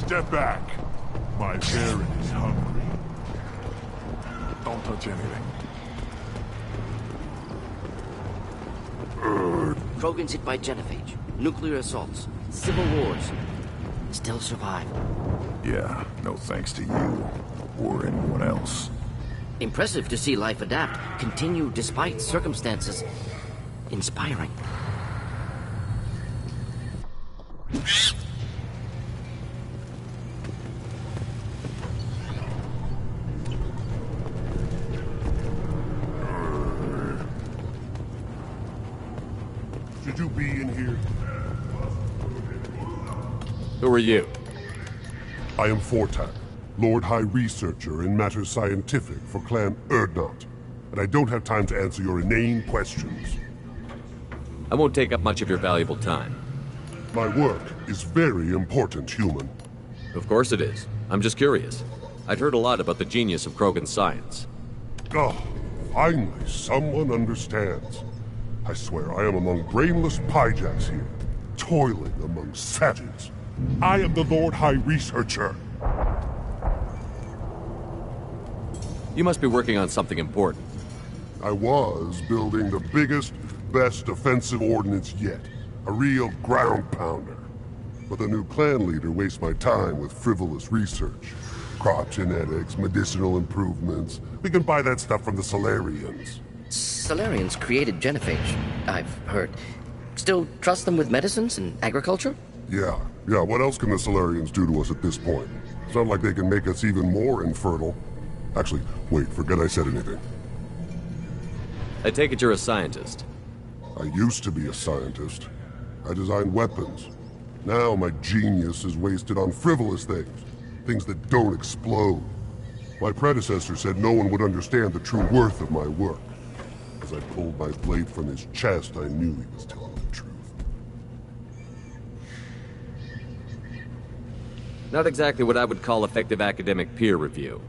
Step back. My Baron is hungry. Don't touch anything. Krogan's hit by genophage, nuclear assaults, civil wars. Still survive. Yeah, no thanks to you. Or anyone else. Impressive to see life adapt, continue despite circumstances. Inspiring. Should you be in here? Who are you? I am Fortak, Lord High Researcher in matters scientific for Clan Urdnot, and I don't have time to answer your inane questions. I won't take up much of your valuable time. My work is very important, human. Of course it is. I'm just curious. I'd heard a lot about the genius of Krogan science. Oh, finally, someone understands. I swear I am among brainless pyjaks here, toiling among savages. I am the Lord High Researcher. You must be working on something important. I was building the biggest, best defensive ordnance yet. A real ground pounder. But the new clan leader wastes my time with frivolous research. Crop genetics, medicinal improvements. We can buy that stuff from the Solarians. Solarians created genophage, I've heard. Still trust them with medicines and agriculture? Yeah, what else can the Solarians do to us at this point? It's not like they can make us even more infertile. Actually, wait, forget I said anything. I take it you're a scientist. I used to be a scientist. I designed weapons. Now my genius is wasted on frivolous things. Things that don't explode. My predecessor said no one would understand the true worth of my work. As I pulled my blade from his chest, I knew he was telling the truth. Not exactly what I would call effective academic peer review.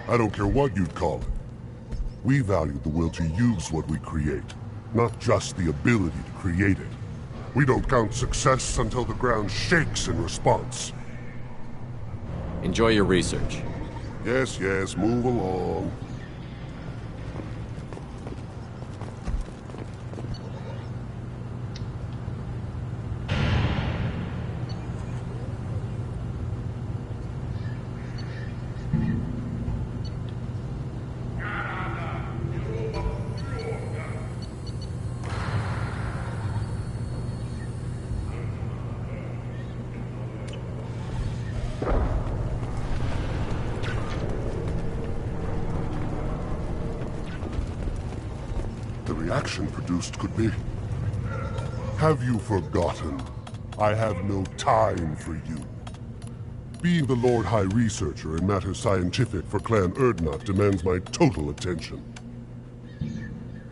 I don't care what you'd call it. We value the will to use what we create, not just the ability to create it. We don't count success until the ground shakes in response. Enjoy your research. Yes, move along. The reaction produced could be... Have you forgotten? I have no time for you. Being the Lord High Researcher in matters scientific for Clan Urdnot demands my total attention.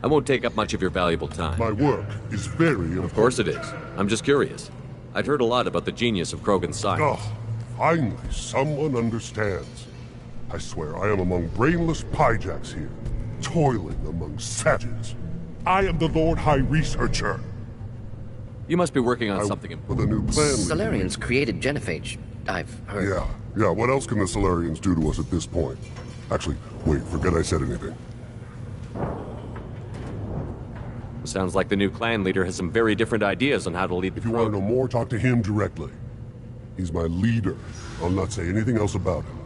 I won't take up much of your valuable time. My work is very important. Of course it is. I'm just curious. I'd heard a lot about the genius of Krogan science. Oh, finally, someone understands. I swear I am among brainless pyjaks here, toiling among savages. I am the Lord High Researcher. You must be working on something important. With a new clan leader. Solarians created genophage, I've heard. Yeah, what else can the Solarians do to us at this point? Actually, wait, forget I said anything. Sounds like the new clan leader has some very different ideas on how to lead the If you want to know more, talk to him directly. He's my leader. I'll not say anything else about him.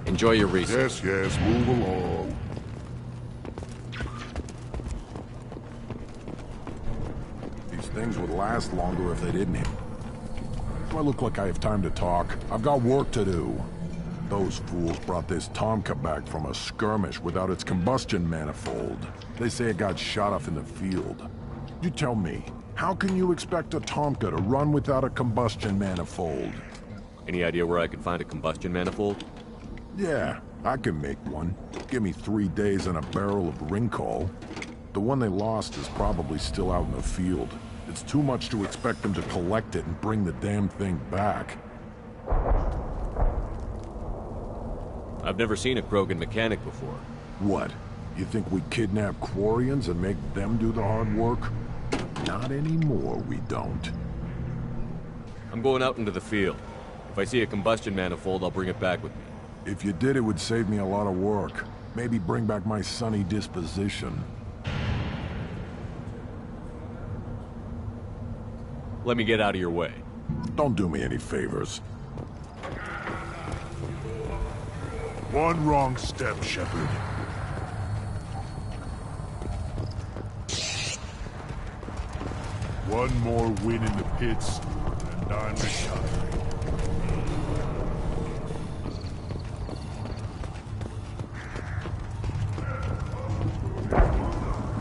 Enjoy your research. Yes, move along. These things would last longer if they didn't hit. Do I look like I have time to talk? I've got work to do. Those fools brought this Tomka back from a skirmish without its combustion manifold. They say it got shot off in the field. You tell me, how can you expect a Tomka to run without a combustion manifold? Any idea where I could find a combustion manifold? Yeah, I can make one. Give me 3 days and a barrel of Ringcall. The one they lost is probably still out in the field. It's too much to expect them to collect it and bring the damn thing back. I've never seen a Krogan mechanic before. What? You think we kidnap Quarians and make them do the hard work? Not anymore, we don't. I'm going out into the field. If I see a combustion manifold, I'll bring it back with me. If you did, it would save me a lot of work. Maybe bring back my sunny disposition. Let me get out of your way. Don't do me any favors. One wrong step, Shepard. One more win in the pits, and I'm retiring.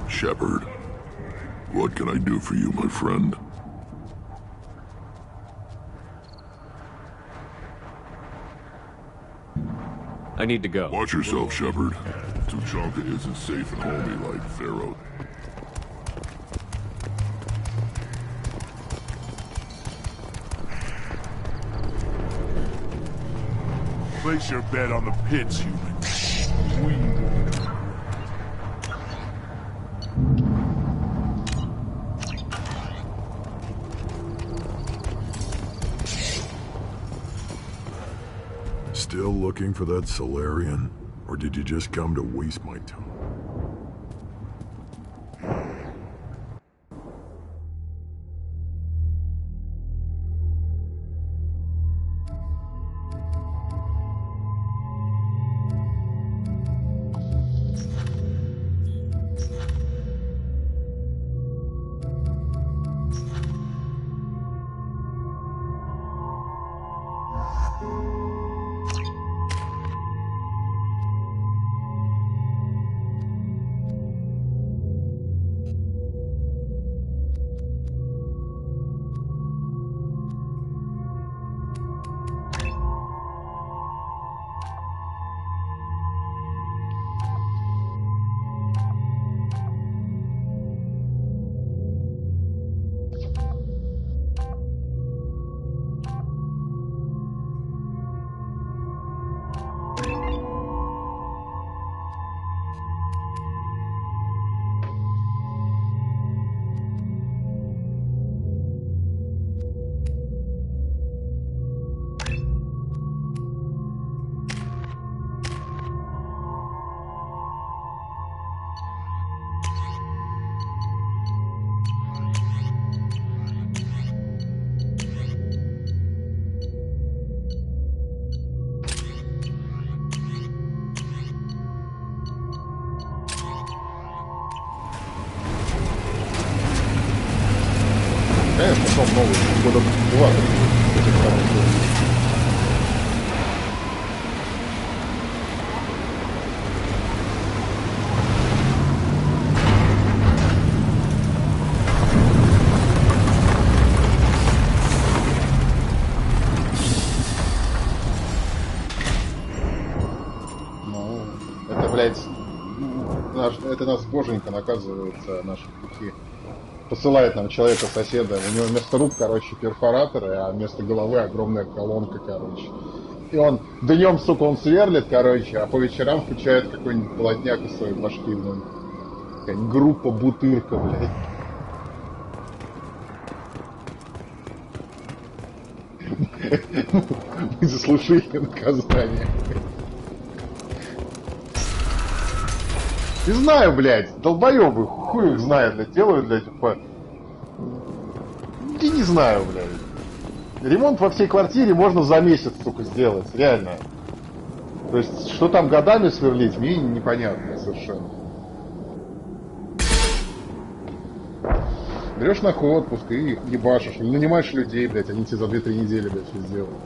Shepard, what can I do for you, my friend? I need to go. Watch yourself, Shepard. Tuchanka isn't safe and homey like Pharaoh. Place your bet on the pits, human. We won't. Still looking for that Solarian? Or did you just come to waste my time? Конечно, потом новый года 20 этих самых. Ну, это, блядь, это нас боженька наказывает за наши пути. Посылает нам человека-соседа. У него вместо рук, короче, перфораторы, а вместо головы огромная колонка, короче. И он днем, сука, он сверлит, короче, а по вечерам включает какой-нибудь полотняк из своей башки, блин. Какая-нибудь группа Бутырка, блядь. Мы заслужили наказание. Не знаю, блядь, долбоёбы, хуй их знает, блядь, делают, блядь, типа... Я не знаю, блядь. Ремонт во всей квартире можно за месяц, сука, сделать, реально. То есть, что там годами сверлить, мне непонятно совершенно. Берешь на отпуск и ебашишь, или нанимаешь людей, блядь, они тебе за 2-3 недели, блядь, все сделают.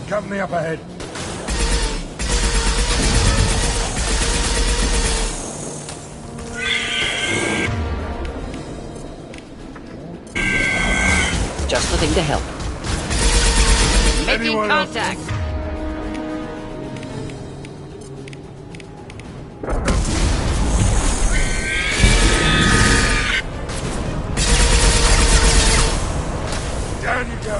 Company up ahead. Just the thing to help. Making Anyone else? contact. Down you go.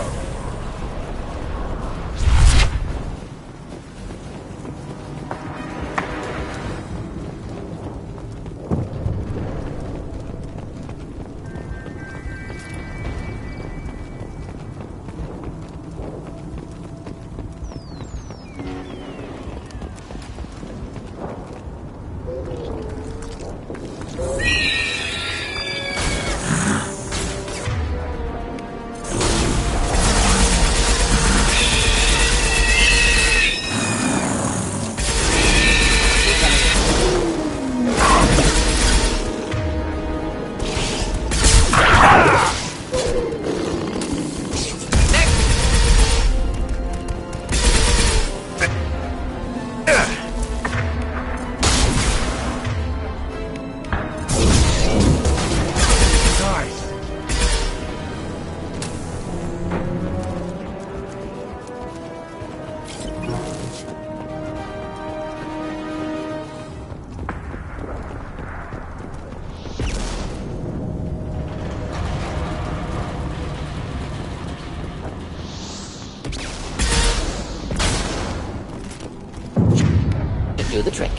the trick.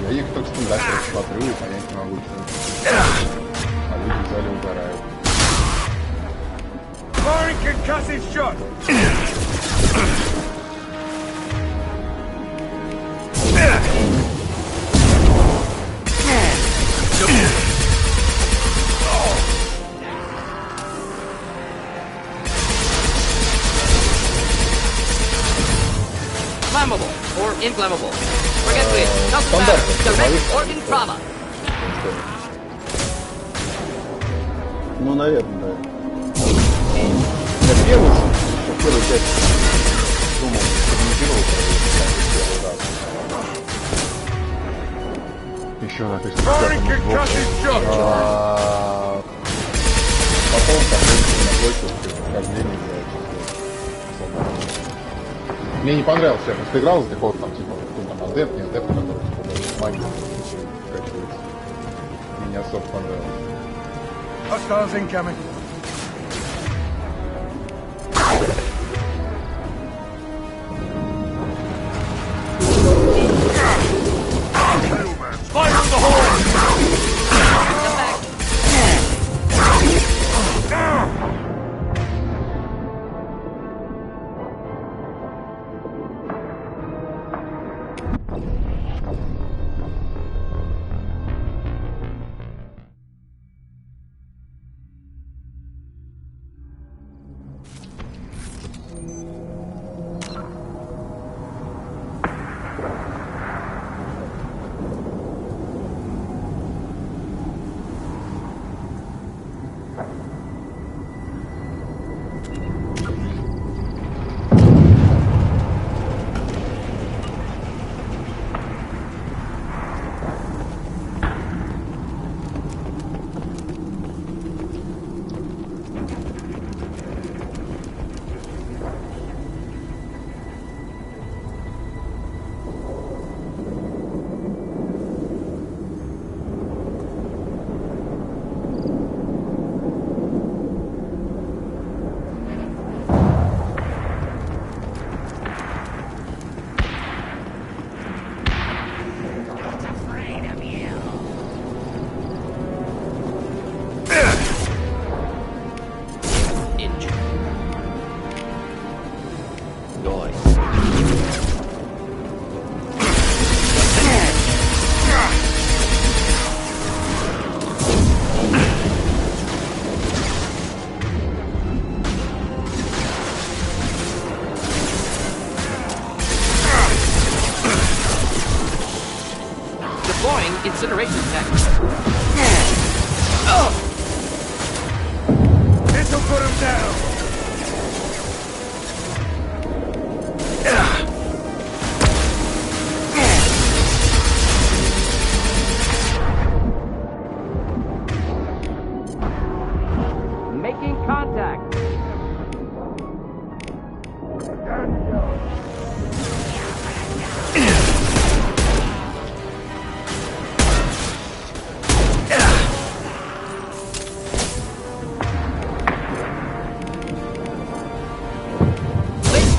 Я их только стендапер смотрю и понять не могу, что а люди в зале угорают. Firing concussive shot! Flammable or inflammable. Forget it. Doesn't matter. Direct or intrava. Ну, наверное, да. Я первую часть думал, комментировал еще на Firing concussive shot! потом посмотрите на площадь прохождение. Мне не понравился, я просто играл за какого-то там типа, там адепт, не адепт, который типа даже магию скачивается. Мне не особо понравилось. Hostiles incoming. Fire in the hole! Deploying incineration tech. This'll put him down! Making contact.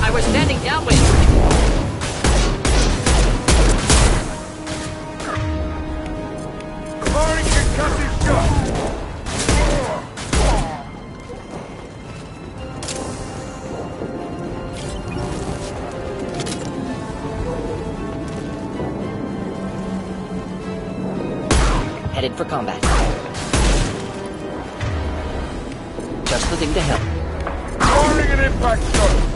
I was standing downwind. Firing concussive shot! Headed for combat. Just the thing to help. Firing an impact shot!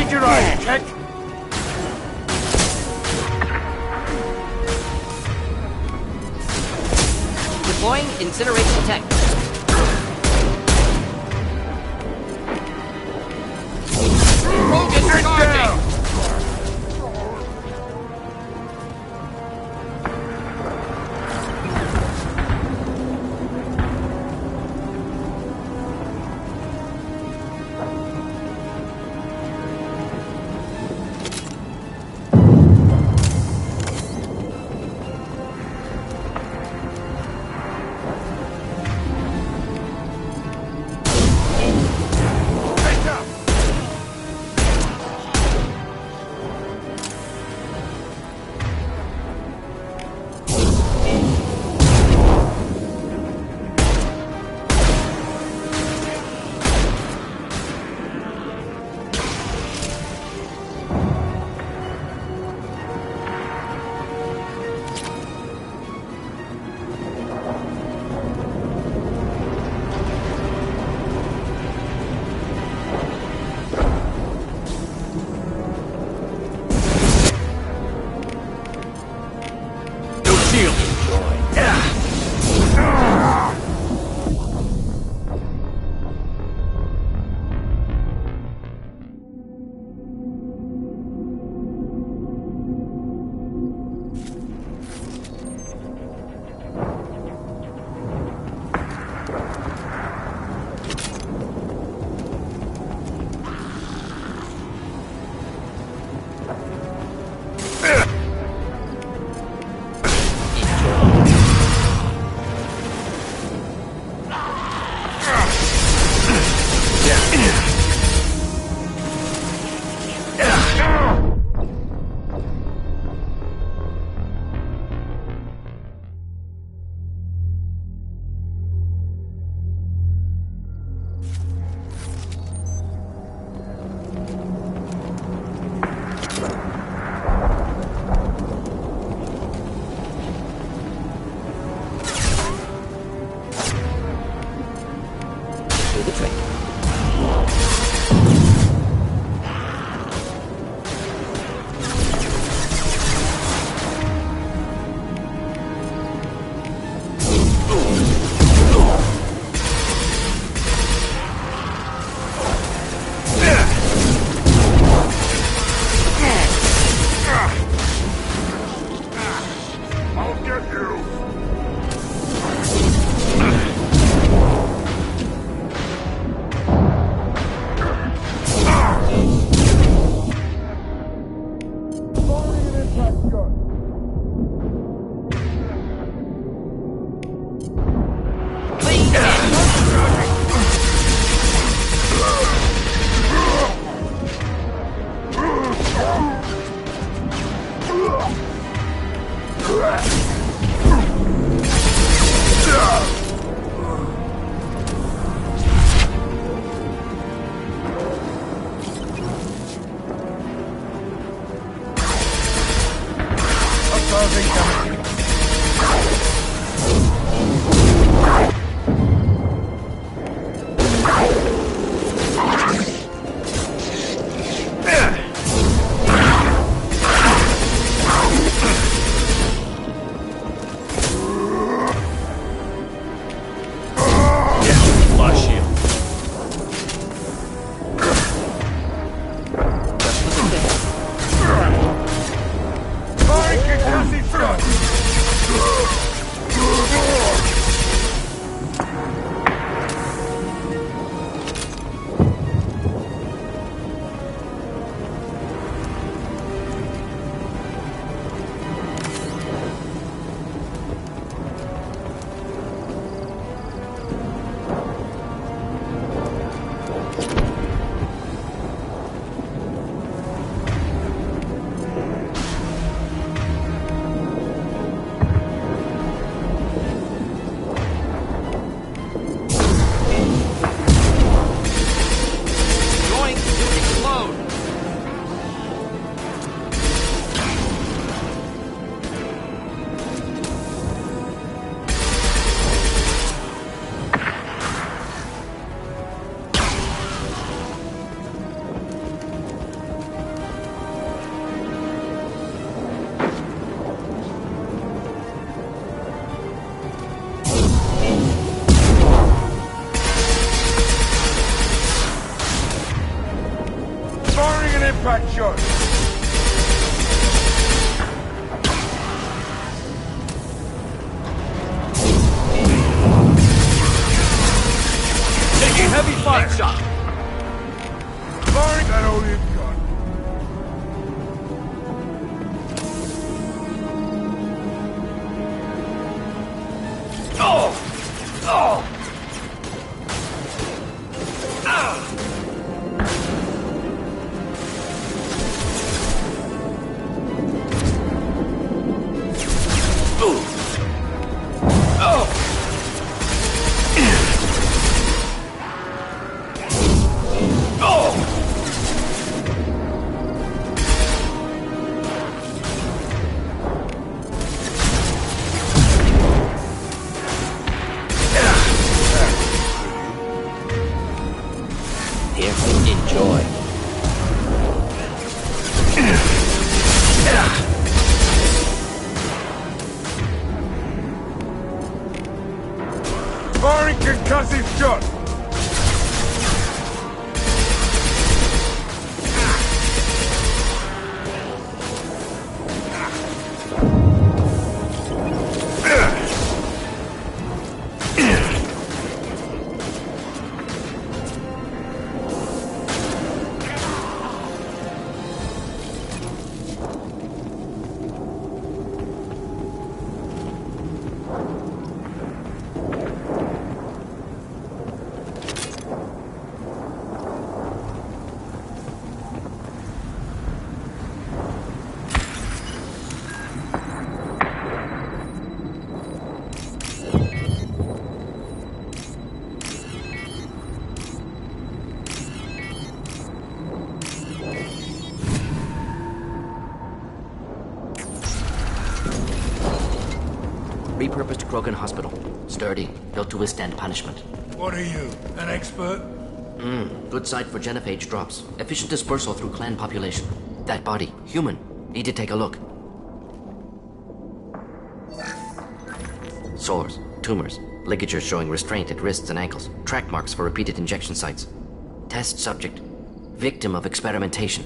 Hide your eyes, check! Deploying incineration tech. Rogan charging! The trick. I'll get you! Front! impact shot! Taking heavy fire shot. Firing that all you've got. Here, enjoy. Firing concussive shot! Repurposed Krogan Hospital. Sturdy, built to withstand punishment. What are you, an expert? Good site for genophage drops. Efficient dispersal through clan population. That body, human. Need to take a look. Sores, tumors, ligatures showing restraint at wrists and ankles. Track marks for repeated injection sites. Test subject. Victim of experimentation.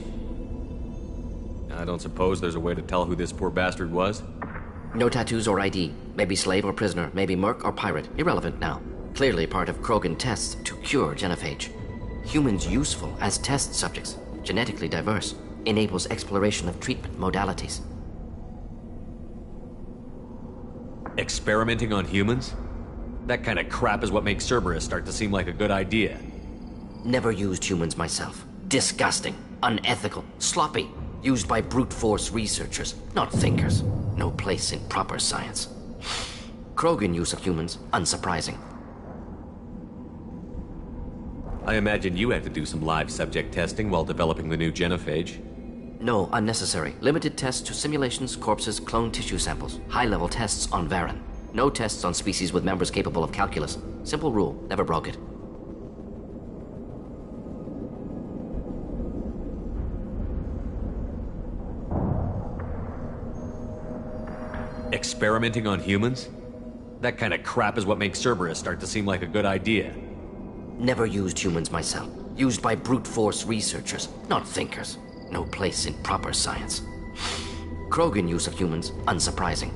I don't suppose there's a way to tell who this poor bastard was? No tattoos or ID. Maybe slave or prisoner. Maybe merc or pirate. Irrelevant now. Clearly part of Krogan tests to cure genophage. Humans useful as test subjects. Genetically diverse. Enables exploration of treatment modalities. Experimenting on humans? That kind of crap is what makes Cerberus start to seem like a good idea. Never used humans myself. Disgusting. Unethical. Sloppy. Used by brute force researchers, not thinkers. No place in proper science. Krogan use of humans, unsurprising. I imagine you had to do some live subject testing while developing the new genophage. No, unnecessary. Limited tests to simulations, corpses, cloned tissue samples. High-level tests on Varen. No tests on species with members capable of calculus. Simple rule, never broke it. Experimenting on humans? That kind of crap is what makes Cerberus start to seem like a good idea. Never used humans myself. Used by brute force researchers, not thinkers. No place in proper science. Krogan use of humans, unsurprising.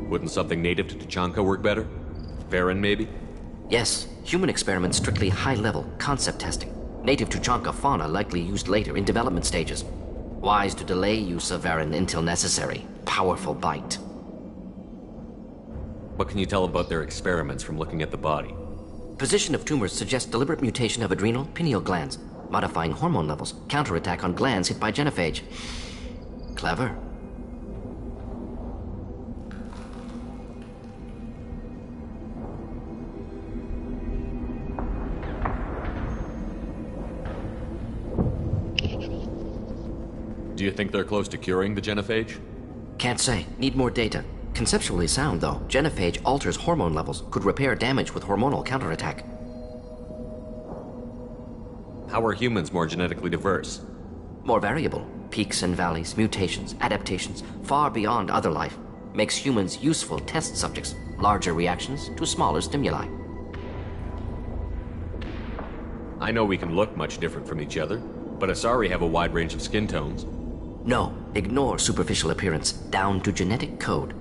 Wouldn't something native to Tuchanka work better? Varen, maybe? Yes, human experiments strictly high-level, concept testing. Native Tuchanka fauna likely used later in development stages. Wise to delay use of Varen until necessary. Powerful bite. What can you tell about their experiments from looking at the body? Position of tumors suggests deliberate mutation of adrenal, pineal glands, modifying hormone levels, counterattack on glands hit by genophage. Clever. Do you think they're close to curing the genophage? Can't say. Need more data. Conceptually sound, though. Genophage alters hormone levels, could repair damage with hormonal counterattack. How are humans more genetically diverse? More variable. Peaks and valleys, mutations, adaptations, far beyond other life. Makes humans useful test subjects. Larger reactions to smaller stimuli. I know we can look much different from each other, but Asari have a wide range of skin tones. No, ignore superficial appearance, down to genetic code.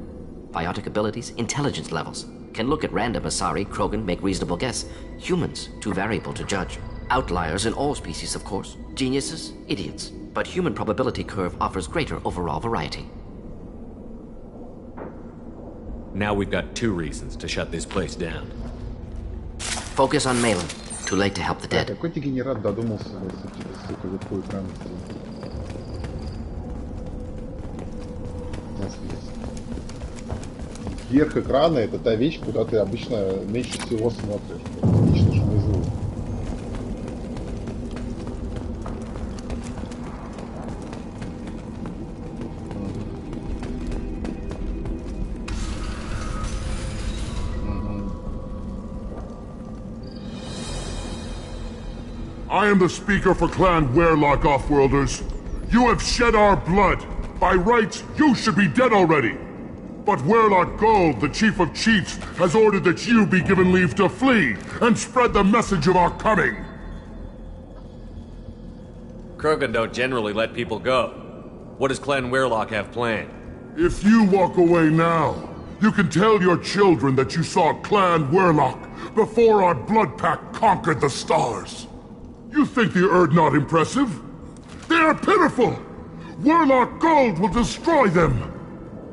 Biotic abilities, intelligence levels. Can look at random Asari, Krogan, make reasonable guess. Humans, too variable to judge. Outliers in all species, of course. Geniuses, idiots. But human probability curve offers greater overall variety. Now we've got 2 reasons to shut this place down. Focus on Malin. Too late to help the dead. Какой дегенерат додумался, сука, в такой экран стрелять? Верх экрана — это та вещь, куда ты обычно меньше всего смотришь. Лично же внизу. I am the speaker for Clan Werlock, Offworlders. You have shed our blood. By rights, you should be dead already. But Werlock Gold, the Chief of Chiefs, has ordered that you be given leave to flee and spread the message of our coming. Krogan don't generally let people go. What does Clan Werlock have planned? If you walk away now, you can tell your children that you saw Clan Werlock before our blood pact conquered the stars. You think the Erd not impressive? They are pitiful! Werlock Gold will destroy them!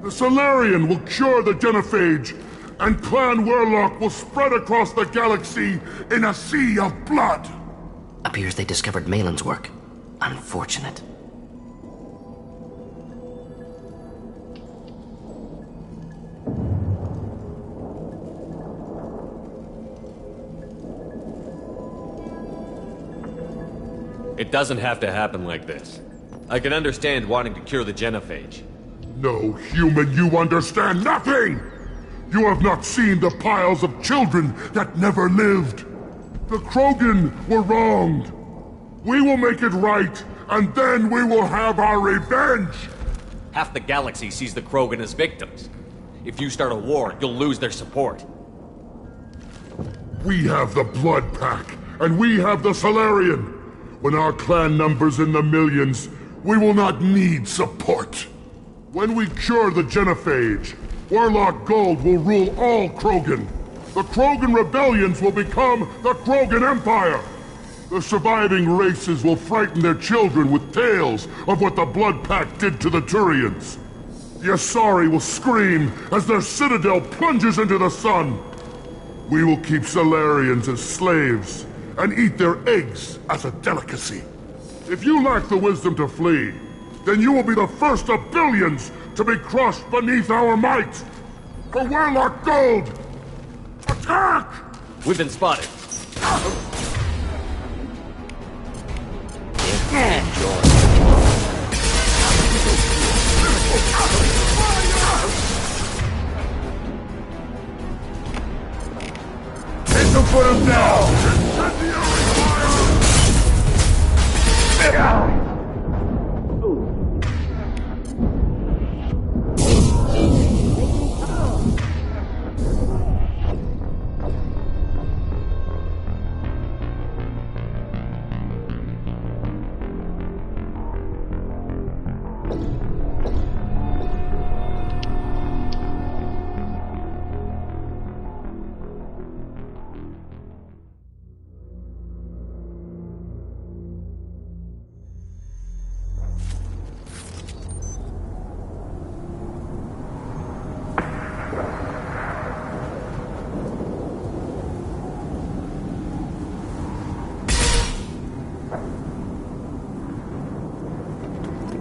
The Solarian will cure the Genophage, and Clan Werlock will spread across the galaxy in a sea of blood! Appears they discovered Malin's work. Unfortunate. It doesn't have to happen like this. I can understand wanting to cure the Genophage. No, human, you understand nothing! You have not seen the piles of children that never lived. The Krogan were wronged. We will make it right, and then we will have our revenge! Half the galaxy sees the Krogan as victims. If you start a war, you'll lose their support. We have the Blood Pack, and we have the Solarian. When our clan numbers in the millions, we will not need support. When we cure the Genophage, Werlock Gold will rule all Krogan. The Krogan rebellions will become the Krogan Empire. The surviving races will frighten their children with tales of what the Blood Pact did to the Turians. The Asari will scream as their citadel plunges into the sun. We will keep Solarians as slaves and eat their eggs as a delicacy. If you lack the wisdom to flee, then you will be the first of billions to be crushed beneath our might! For Werlock Gold! Attack! We've been spotted. Hit them, put them down!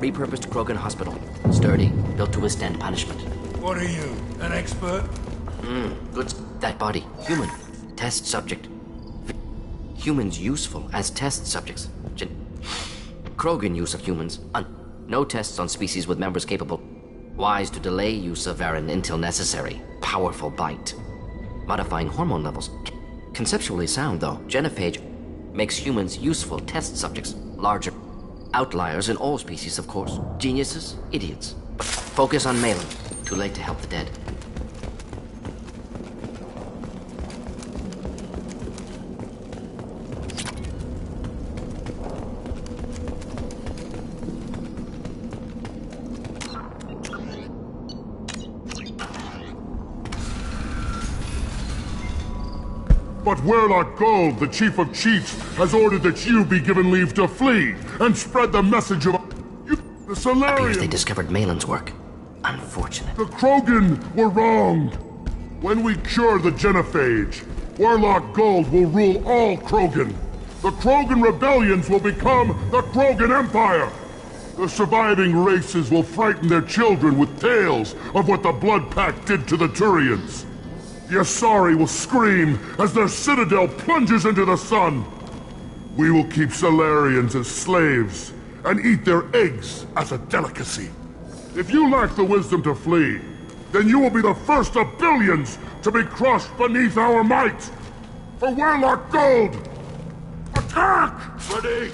Repurposed Krogan hospital. Sturdy, built to withstand punishment. What are you, an expert? Good. That body. Human. Test subject. Humans useful as test subjects. Krogan use of humans. No tests on species with members capable. Wise to delay use of Varen until necessary. Powerful bite. Modifying hormone levels. Conceptually sound, though. Genophage. makes humans useful test subjects, larger outliers in all species, of course. Geniuses, idiots. But focus on Malin. Too late to help the dead. But Werlock Gold, the chief of chiefs, has ordered that you be given leave to flee and spread the message of you, the Appears Solarian. they discovered Malin's work. Unfortunate. The Krogan were wrong. When we cure the Genophage, Werlock Gold will rule all Krogan. The Krogan rebellions will become the Krogan Empire. The surviving races will frighten their children with tales of what the Blood Pact did to the Turians. The Asari will scream as their citadel plunges into the sun. We will keep Solarians as slaves and eat their eggs as a delicacy. If you lack the wisdom to flee, then you will be the first of billions to be crushed beneath our might. For Werlock Gold! Attack! Ready!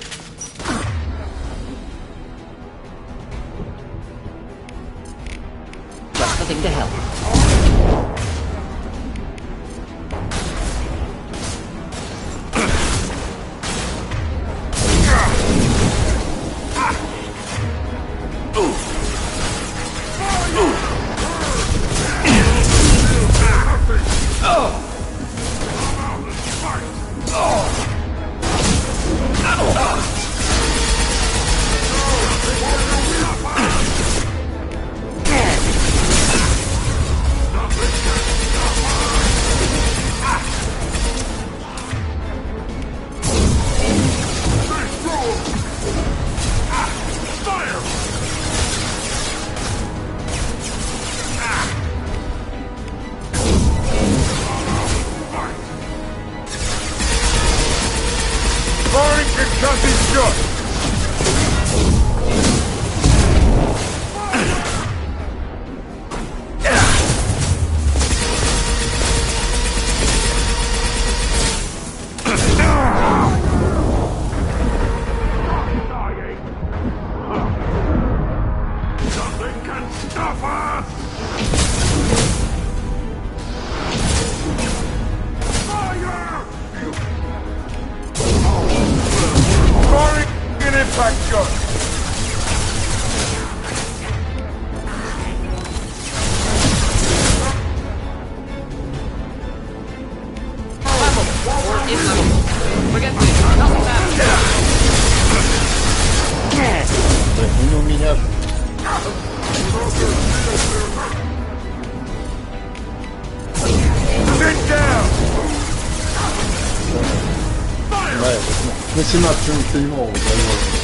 Just nothing to help. Ну, у меня же. Да, на 17-седьмого заложено.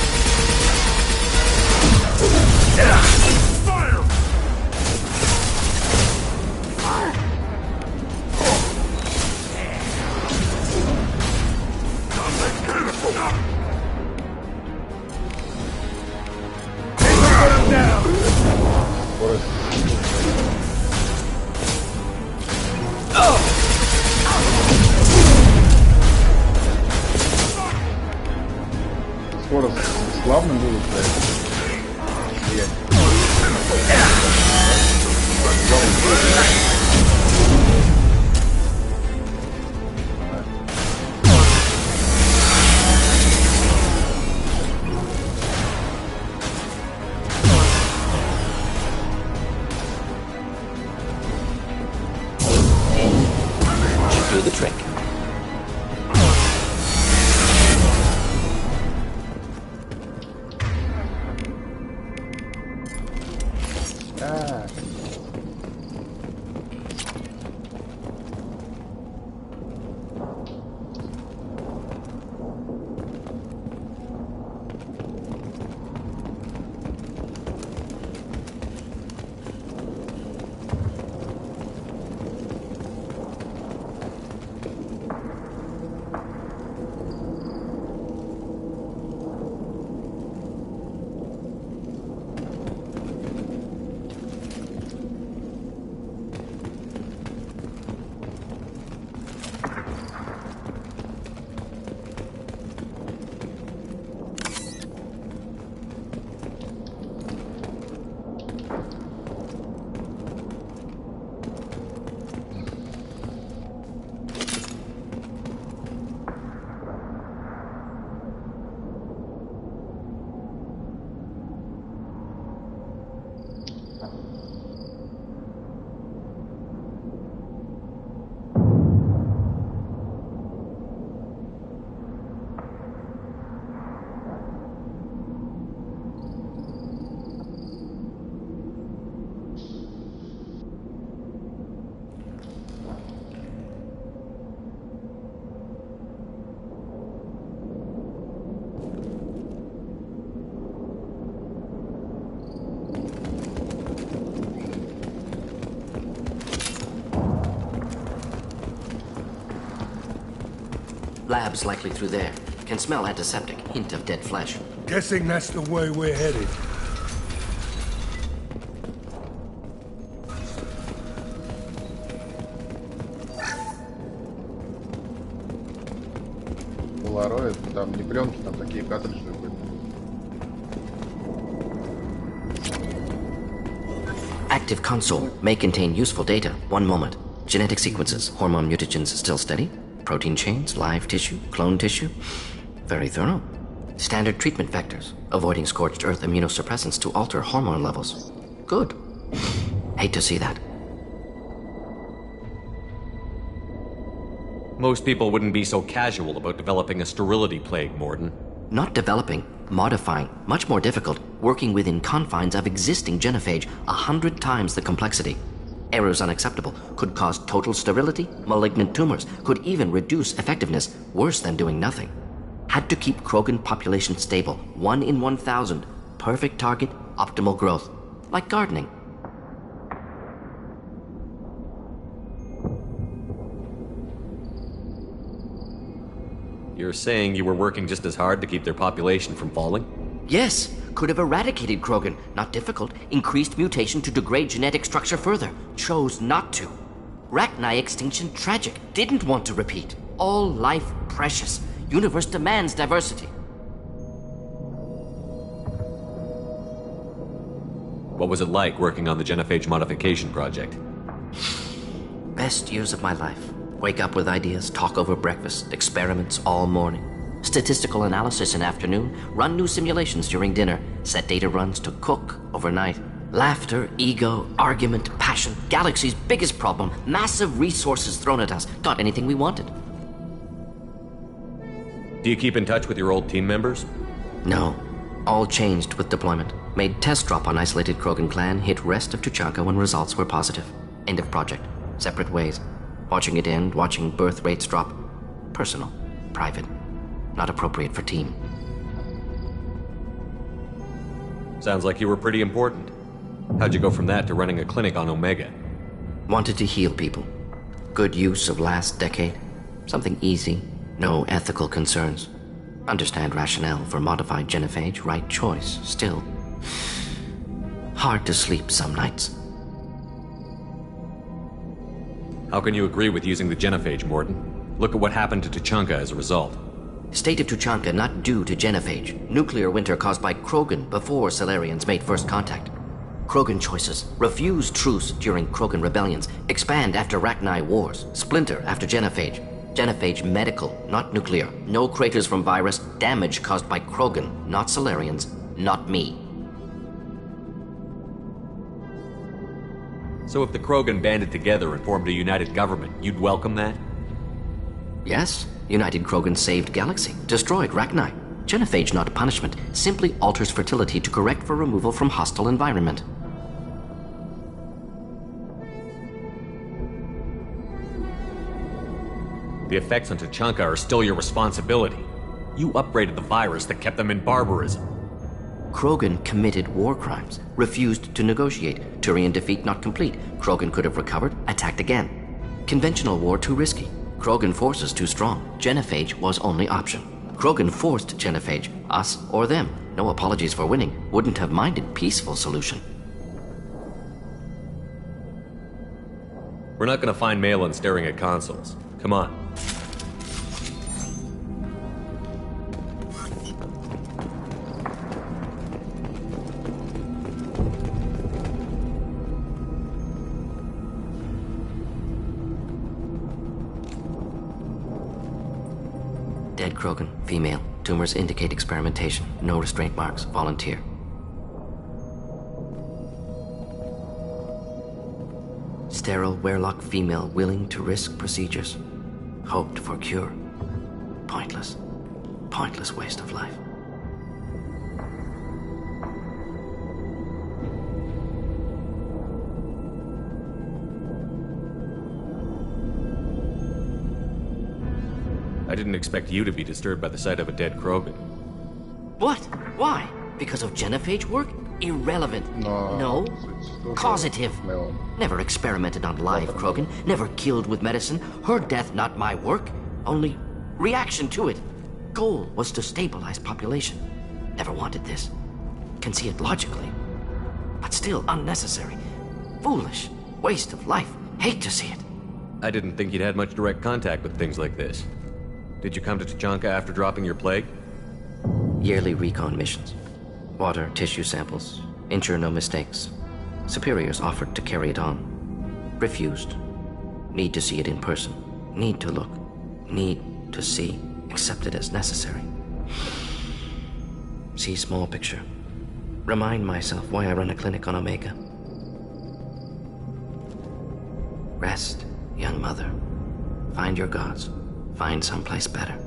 Скоро славно будут, Do the trick. Labs likely through there. Can smell antiseptic, hint of dead flesh. Guessing that's the way we're headed. Полароид, там не пленки, там такие картриджи были. Active console may contain useful data. One moment. Genetic sequences, hormone mutagens still steady. Protein chains, live tissue, clone tissue. Very thorough. Standard treatment vectors, avoiding scorched earth immunosuppressants to alter hormone levels. Good. Hate to see that. Most people wouldn't be so casual about developing a sterility plague, Mordin. Not developing, modifying, much more difficult, working within confines of existing genophage, 100 times the complexity. Errors unacceptable, could cause total sterility, malignant tumors, could even reduce effectiveness, worse than doing nothing. Had to keep Krogan population stable, 1 in 1,000, perfect target, optimal growth. Like gardening. You're saying you were working just as hard to keep their population from falling? Yes, could have eradicated Krogan. Not difficult. Increased mutation to degrade genetic structure further. Chose not to. Rachni extinction tragic. Didn't want to repeat. All life precious. Universe demands diversity. What was it like working on the genophage modification project? Best years of my life. Wake up with ideas, talk over breakfast, experiments all morning. Statistical analysis in afternoon, run new simulations during dinner, set data runs to cook overnight. Laughter, ego, argument, passion. Galaxy's biggest problem, massive resources thrown at us. Got anything we wanted. Do you keep in touch with your old team members? No. All changed with deployment. Made test drop on isolated Krogan clan, hit rest of Tuchanka when results were positive. End of project. Separate ways. Watching it end, watching birth rates drop. Personal. Private. Not appropriate for team. Sounds like you were pretty important. How'd you go from that to running a clinic on Omega? Wanted to heal people. Good use of last decade. Something easy. No ethical concerns. Understand rationale for modified genophage. Right choice. Still. Hard to sleep some nights. How can you agree with using the genophage, Mordin? Look at what happened to Tuchanka as a result. State of Tuchanka not due to genophage. Nuclear winter caused by Krogan before Salarians made first contact. Krogan choices. Refuse truce during Krogan rebellions. Expand after Rachni wars. Splinter after genophage. Genophage medical, not nuclear. No craters from virus. Damage caused by Krogan, not Salarians, not me. So if the Krogan banded together and formed a united government, you'd welcome that? Yes, United Krogan saved Galaxy, destroyed Rachni. Genophage not punishment, simply alters fertility to correct for removal from hostile environment. The effects on Tuchanka are still your responsibility. You upgraded the virus that kept them in barbarism. Krogan committed war crimes, refused to negotiate. Turian defeat not complete. Krogan could have recovered, attacked again. Conventional war too risky. Krogan forces too strong. Genophage was only option. Krogan forced genophage, us or them. No apologies for winning. Wouldn't have minded peaceful solution. We're not gonna find Malin staring at consoles. Come on. Dead Krogan, female. Tumors indicate experimentation. No restraint marks. Volunteer. Sterile Werelock female willing to risk procedures. Hoped for cure. Pointless. Pointless waste of life. I didn't expect you to be disturbed by the sight of a dead Krogan. What? Why? Because of genophage work? Irrelevant. No. Causative. Never experimented on live Krogan. Never killed with medicine. Her death not my work. Only reaction to it. Goal was to stabilize population. Never wanted this. Can see it logically. But still unnecessary. Foolish. Waste of life. Hate to see it. I didn't think you'd had much direct contact with things like this. Did you come to Tuchanka after dropping your plague? Yearly recon missions. Water, tissue samples. Ensure no mistakes. Superiors offered to carry it on. Refused. Need to see it in person. Need to look. Need to see. Accepted as necessary. See small picture. Remind myself why I run a clinic on Omega. Rest, young mother. Find your gods. Find someplace better.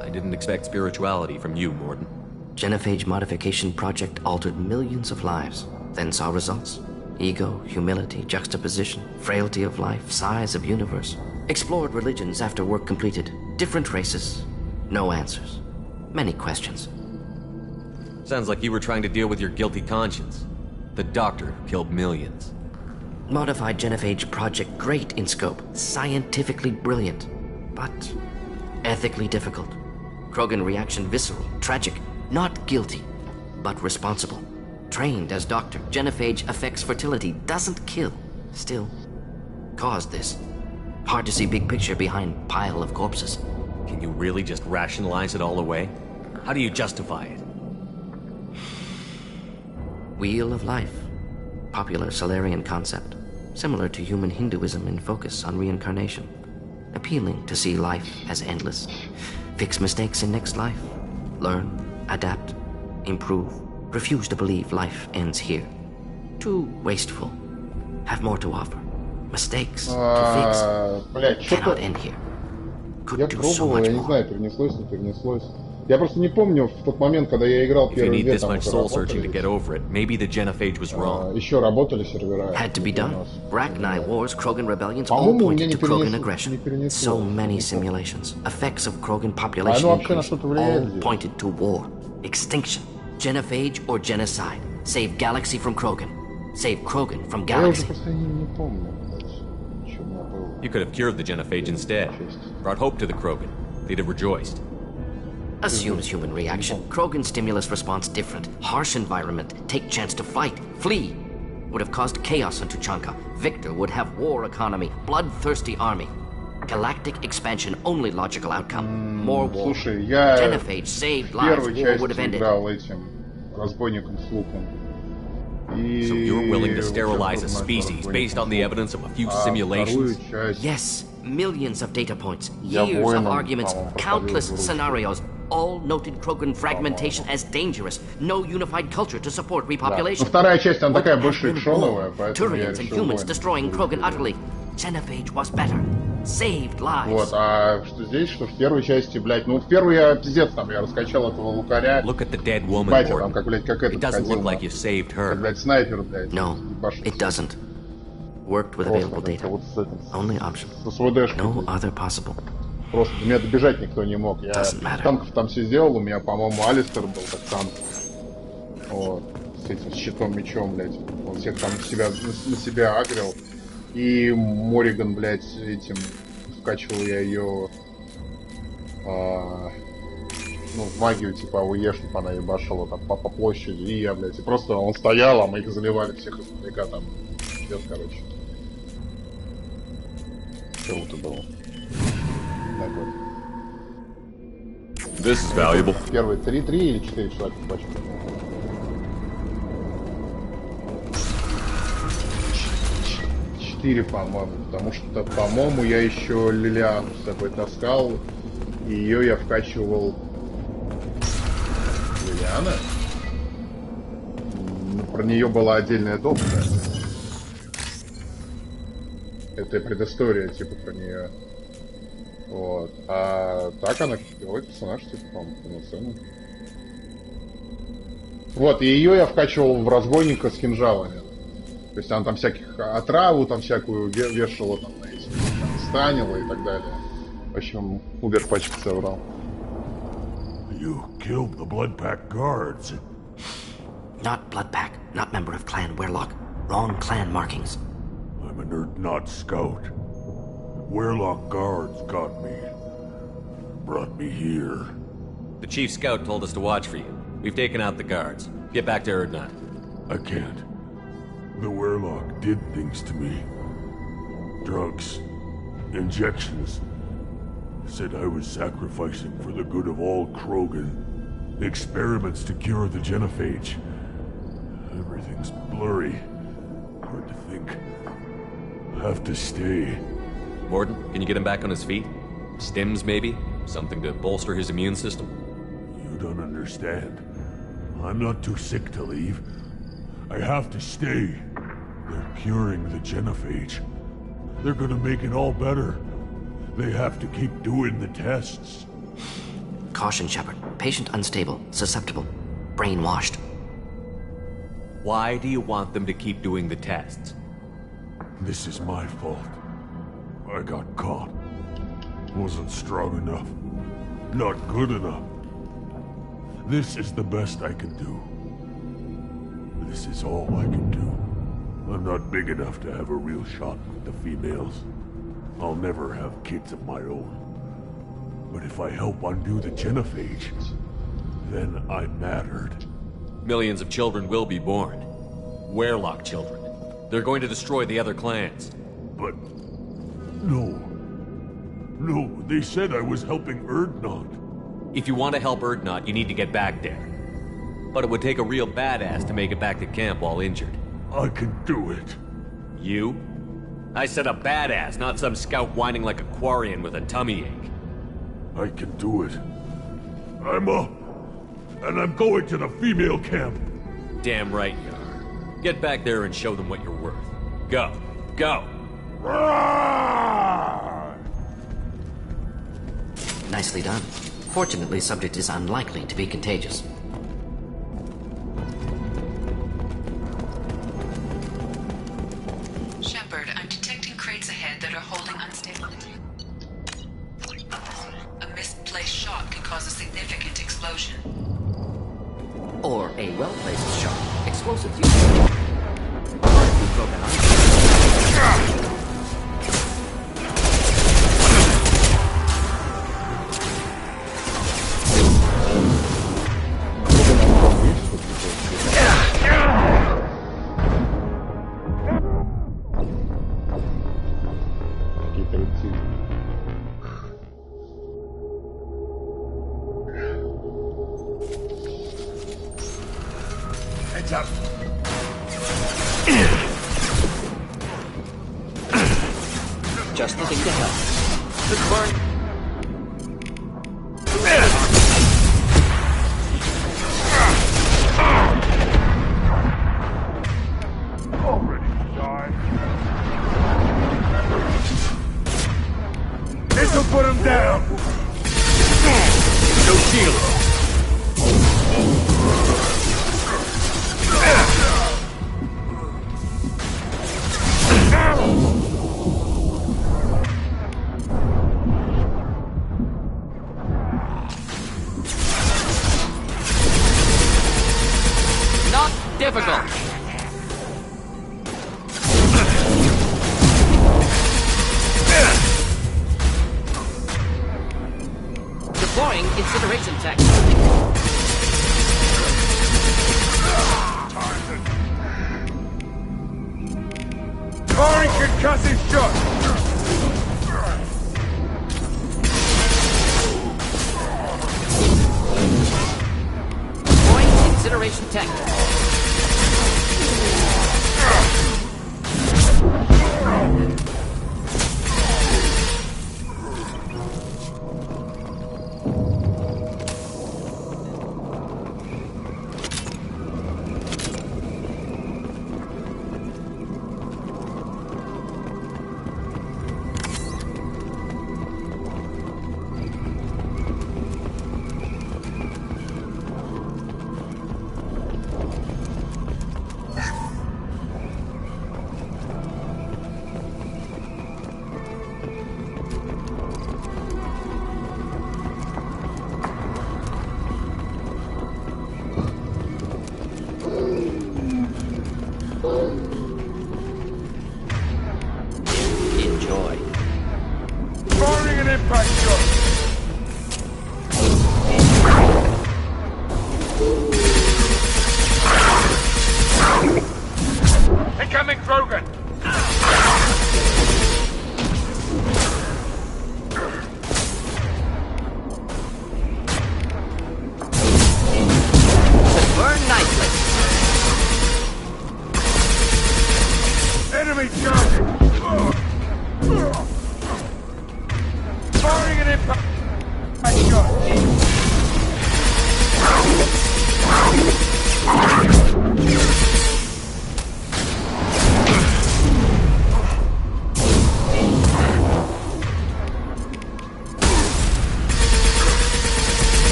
I didn't expect spirituality from you, Mordin. Genophage modification project altered millions of lives, then saw results. Ego, humility, juxtaposition, frailty of life, size of universe. Explored religions after work completed. Different races. No answers. Many questions. Sounds like you were trying to deal with your guilty conscience. The doctor killed millions. Modified genophage project great in scope, scientifically brilliant, but ethically difficult. Krogan reaction visceral, tragic, not guilty, but responsible. Trained as doctor, genophage affects fertility, doesn't kill, still caused this. Hard to see big picture behind pile of corpses. Can you really just rationalize it all away? How do you justify it? Wheel of life. Popular Solarian concept. Similar to human Hinduism in focus on reincarnation. Appealing to see life as endless. Fix mistakes in next life. Learn, adapt, improve. Refuse to believe life ends here. Too wasteful. Have more to offer. Mistakes to Блять, fix что-то... cannot end here. Я Could do so пробовал, much я не more. знаю, перенеслось, не перенеслось. Я просто не помню в тот момент, когда я играл If you первый need две, this там much уже soul searching to работали. get over it, maybe the genophage was wrong. Еще работали сервера. Had to be done. Rachni Wars, Krogan rebellions, all По-моему, у меня pointed не to Krogan перенесло- aggression. не перенесло. So many simulations. Effects of Krogan population А оно вообще на increase, что-то all влияет здесь? pointed to war, extinction, genophage or genocide. Save galaxy from Krogan. Save Krogan from Я уже galaxy. просто не помню, блядь, что у меня было. You could have cured the genophage instead. Brought hope to the Krogan. They'd have rejoiced. Assumes human reaction. Krogan stimulus response different. Harsh environment. Take chance to fight. Flee. Would have caused chaos on Tuchanka. Victor would have war economy. Bloodthirsty army. Galactic expansion only logical outcome. More war. Слушай, я Genophage saved в lives. первой War would have части ended. играл этим разбойником с луком. И... So you're willing to вот sterilize a сейчас species разбойником based on с the луком. evidence of a few А simulations? вторую часть... Yes, millions of data points, Я years of воином, arguments, по-моему, countless проходил в scenarios, all noted Krogan fragmentation as dangerous. No unified culture to support Да. repopulation. Но вторая часть, она такая Would больше have been экшоновая, war. поэтому я Turians and решил humans воином. destroying Krogan utterly. Genophage was better. Saved lives. Вот, а что здесь, что в первой части, блядь, ну в первой я пиздец там, я раскачал этого лукаря. Look at the dead woman, Батя там, Mordin. как, блядь, как It этот doesn't ходил, look like на- you saved как, her. блядь, снайпер, блядь. No, ебашит. it doesn't. Worked with Просто, available блядь, data. вот с этим, Only option. с СВДшкой, No блядь. other possible. Просто до меня добежать никто не мог. Я Doesn't matter. танков там все сделал, у меня, по-моему, Алистер был как танк. Вот, с этим щитом, мечом, блядь. Он всех там на себя агрил. И Мориган, блядь, этим вкачивал я ее ну, в магию, типа, АУЕ, чтобы она ебашила там по площади. И я, блядь, и просто он стоял, а мы их заливали всех издалека там. Пиздец, короче. Круто было. Так вот. This is valuable. Первые 3 или 4 человека бачу. 4, по-моему, потому что, по-моему, я еще Лилиану с собой таскал, и ее я вкачивал... Лилиана? Ну, про нее была отдельная допка. Это предыстория, типа, про нее. Вот. А так она игровой персонаж, типа, по-моему, полноценный. Вот, и ее я вкачивал в разбойника с кинжалами. То есть она там всяких отраву, там всякую вешала, там, на эти, там, станила и так далее. В общем, Убер пачку собрал. You killed the Bloodpack guards. Not Bloodpack, not member of Clan Werlock. Wrong clan markings. I'm a nerd, not scout. Werlock guards got me. brought me here. The Chief Scout told us to watch for you. We've taken out the guards. Get back to Erdnot. I can't. The Werlock did things to me. Drugs. Injections. Said I was sacrificing for the good of all Krogan. Experiments to cure the genophage. Everything's blurry. Hard to think. I have to stay. Mordin, can you get him back on his feet? Stims, maybe? Something to bolster his immune system? You don't understand. I'm not too sick to leave. I have to stay. They're curing the genophage. They're gonna make it all better. They have to keep doing the tests. Caution, Shepard. Patient unstable, susceptible, brainwashed. Why do you want them to keep doing the tests? This is my fault. I got caught. Wasn't strong enough. Not good enough. This is the best I can do. This is all I can do. I'm not big enough to have a real shot with the females. I'll never have kids of my own. But if I help undo the genophage, then I mattered. Millions of children will be born. Werlock children. They're going to destroy the other clans. But... no. No, they said I was helping Erdnot. If you want to help Erdnot, you need to get back there. But it would take a real badass to make it back to camp while injured. I can do it. You? I said a badass, not some scout whining like a Quarian with a tummy ache. I can do it. I'm up. And I'm going to the female camp. Damn right you are. Get back there and show them what you're worth. Go. Go! Nicely done. Fortunately, subject is unlikely to be contagious. Shepard, I'm detecting crates ahead that are holding unstable. A misplaced shot can cause a significant explosion. Or a well-placed shot. Explosives usually. Or if you throw that on. Какие-то рыбцы. Heads up. Just the thing to help. Good work. Already died. This'll put him down. No shield. Not difficult. Deploying incineration tech. Firing concussive shot. Deploying incineration tech.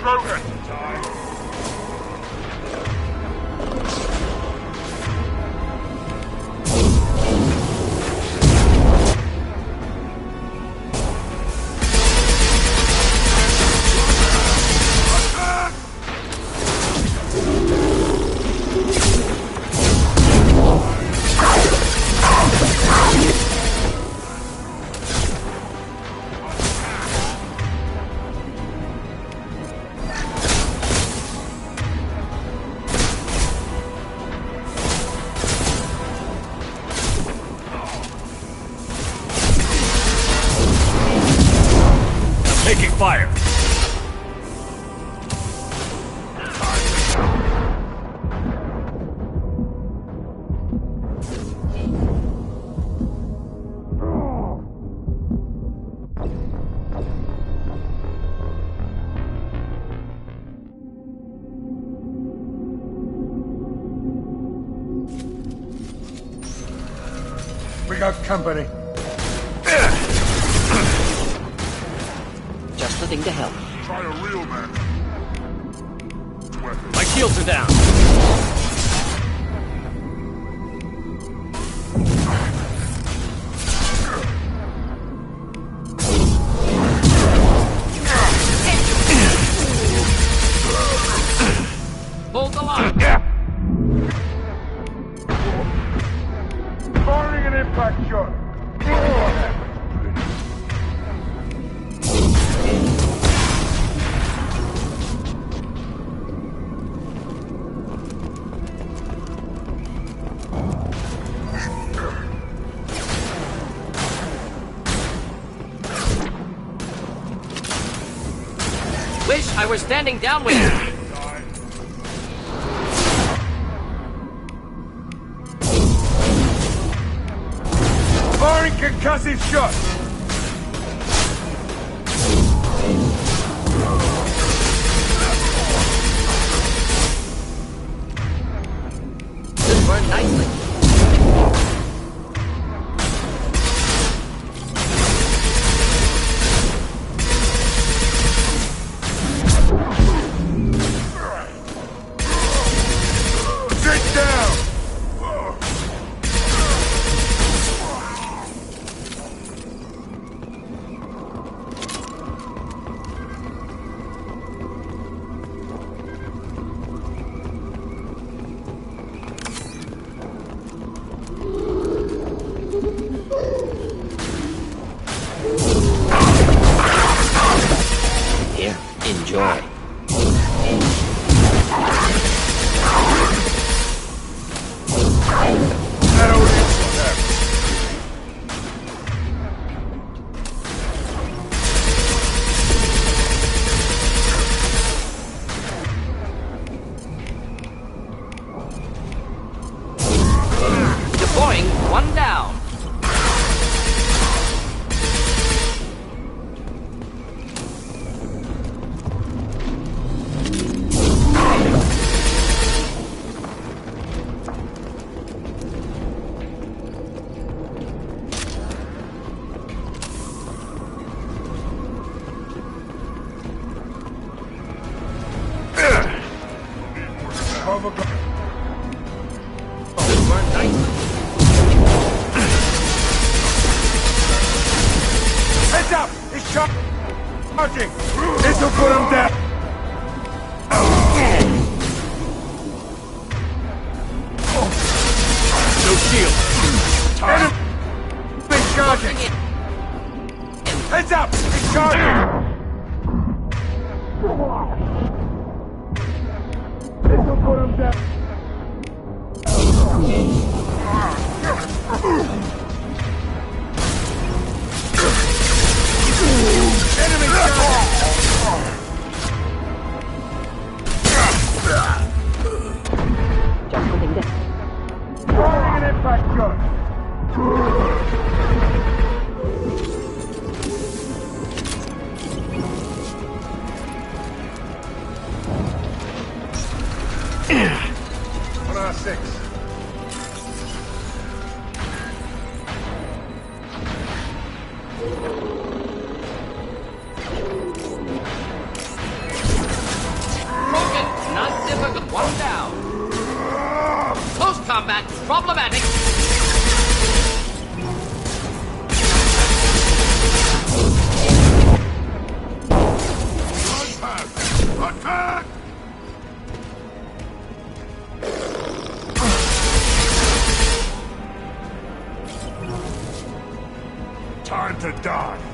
Krogan! Taking fire! We got company. Just the thing to help. Try a real man. My shields are down! Hold the line! Firing an impact shot. Wish I were standing downwind. Firing concussive shot. This burned nicely. Get down. Here, enjoy. That old insult. Deploying one down. This burned nicely. Heads up! He's charging! This'll put him down! No shield! Enemy charging! Heads up! He's charging! This'll put him down! Enemy charging! Firing an impact shot! On our six. combat. Problematic. Attack! Time to die.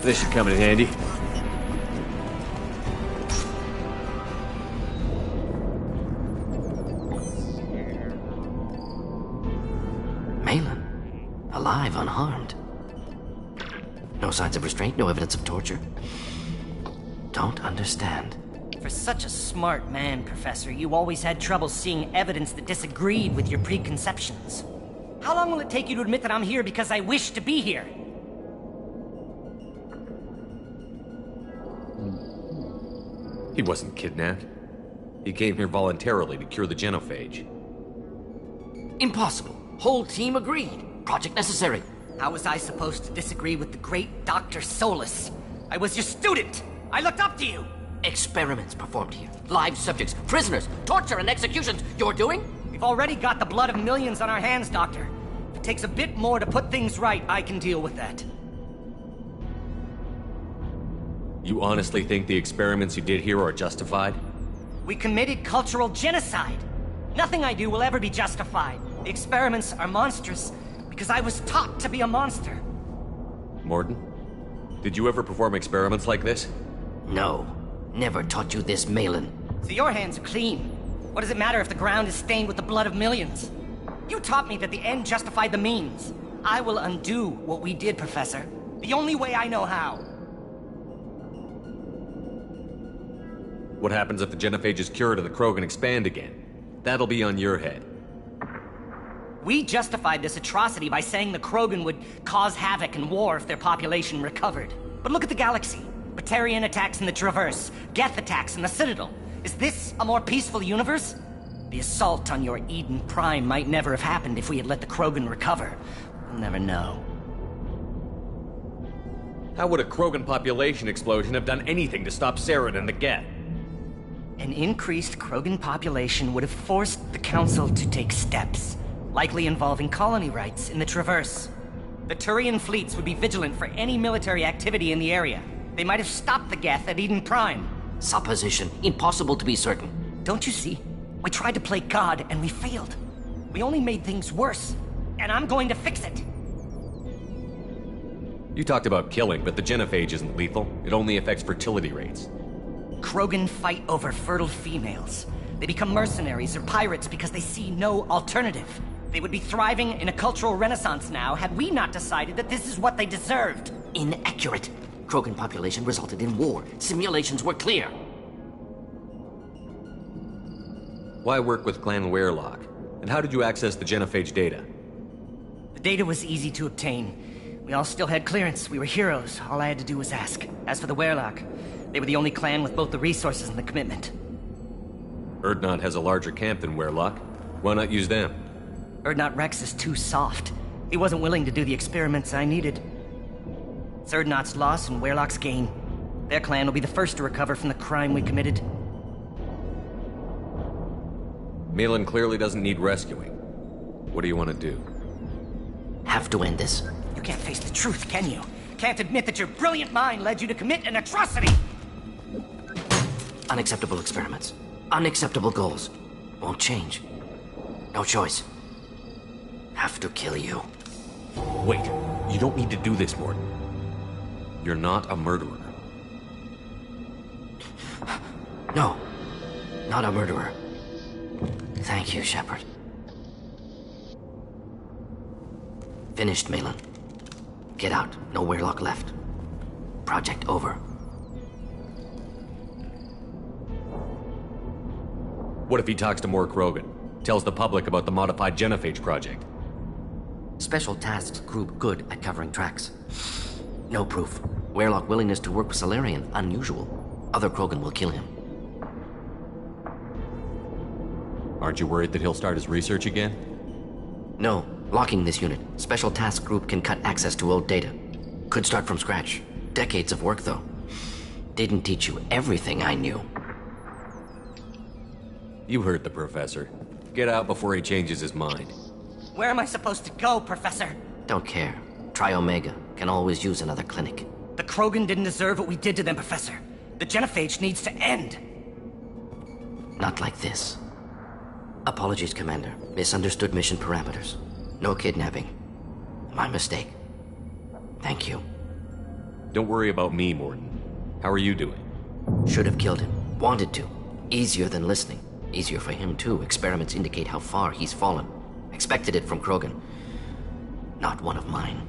This should come in handy. Malin, alive, unharmed. No signs of restraint, no evidence of torture. Don't understand. For such a smart man, Professor, you always had trouble seeing evidence that disagreed with your preconceptions. How long will it take you to admit that I'm here because I wish to be here? He wasn't kidnapped. He came here voluntarily to cure the genophage. Impossible. Whole team agreed. Project necessary. How was I supposed to disagree with the great Dr. Solus? I was your student! I looked up to you! Experiments performed here. Live subjects, prisoners, torture and executions. You're doing? We've already got the blood of millions on our hands, Doctor. If it takes a bit more to put things right, I can deal with that. You honestly think the experiments you did here are justified? We committed cultural genocide. Nothing I do will ever be justified. The experiments are monstrous because I was taught to be a monster. Mordin, did you ever perform experiments like this? No. Never taught you this, Malin. So your hands are clean. What does it matter if the ground is stained with the blood of millions? You taught me that the end justified the means. I will undo what we did, Professor. The only way I know how. What happens if the genophage is cured and the Krogan expand again? That'll be on your head. We justified this atrocity by saying the Krogan would cause havoc and war if their population recovered. But look at the galaxy. Batarian attacks in the Traverse, Geth attacks in the Citadel. Is this a more peaceful universe? The assault on your Eden Prime might never have happened if we had let the Krogan recover. We'll never know. How would a Krogan population explosion have done anything to stop Saren and the Geth? An increased Krogan population would have forced the Council to take steps, likely involving colony rights in the Traverse. The Turian fleets would be vigilant for any military activity in the area. They might have stopped the Geth at Eden Prime. Supposition. Impossible to be certain. Don't you see? We tried to play God and we failed. We only made things worse. And I'm going to fix it. You talked about killing, but the genophage isn't lethal. It only affects fertility rates. Krogan fight over fertile females. They become mercenaries or pirates because they see no alternative. They would be thriving in a cultural renaissance now had we not decided that this is what they deserved. Inaccurate. Krogan population resulted in war. Simulations were clear. Why work with Clan Weyrloc? And how did you access the genophage data? The data was easy to obtain. We all still had clearance. We were heroes. All I had to do was ask. As for the Weyrloc, they were the only clan with both the resources and the commitment. Urdnot has a larger camp than Weyrloc. Why not use them? Urdnot Rex is too soft. He wasn't willing to do the experiments I needed. It's Urdnot's loss and Weyrloc's gain. Their clan will be the first to recover from the crime we committed. Malin clearly doesn't need rescuing. What do you want to do? Have to end this. You can't face the truth, can you? Can't admit that your brilliant mind led you to commit an atrocity! Unacceptable experiments. Unacceptable goals. Won't change. No choice. Have to kill you. Wait, you don't need to do this, Mordin. You're not a murderer. No, not a murderer. Thank you, Shepard. Finished, Malin. Get out. No Weyrloc left. Project over. What if he talks to more Krogan? Tells the public about the modified genophage project? Special Tasks Group good at covering tracks. No proof. Weyrloc willingness to work with Salarian, unusual. Other Krogan will kill him. Aren't you worried that he'll start his research again? No. Locking this unit. Special Task Group can cut access to old data. Could start from scratch. Decades of work, though. Didn't teach you everything I knew. You heard the professor. Get out before he changes his mind. Where am I supposed to go, Professor? Don't care. Try Omega. Can always use another clinic. The Krogan didn't deserve what we did to them, Professor. The genophage needs to end. Not like this. Apologies, Commander. Misunderstood mission parameters. No kidnapping. My mistake. Thank you. Don't worry about me, Mordin. How are you doing? Should have killed him. Wanted to. Easier than listening. Easier for him, too. Experiments indicate how far he's fallen. Expected it from Krogan. Not one of mine.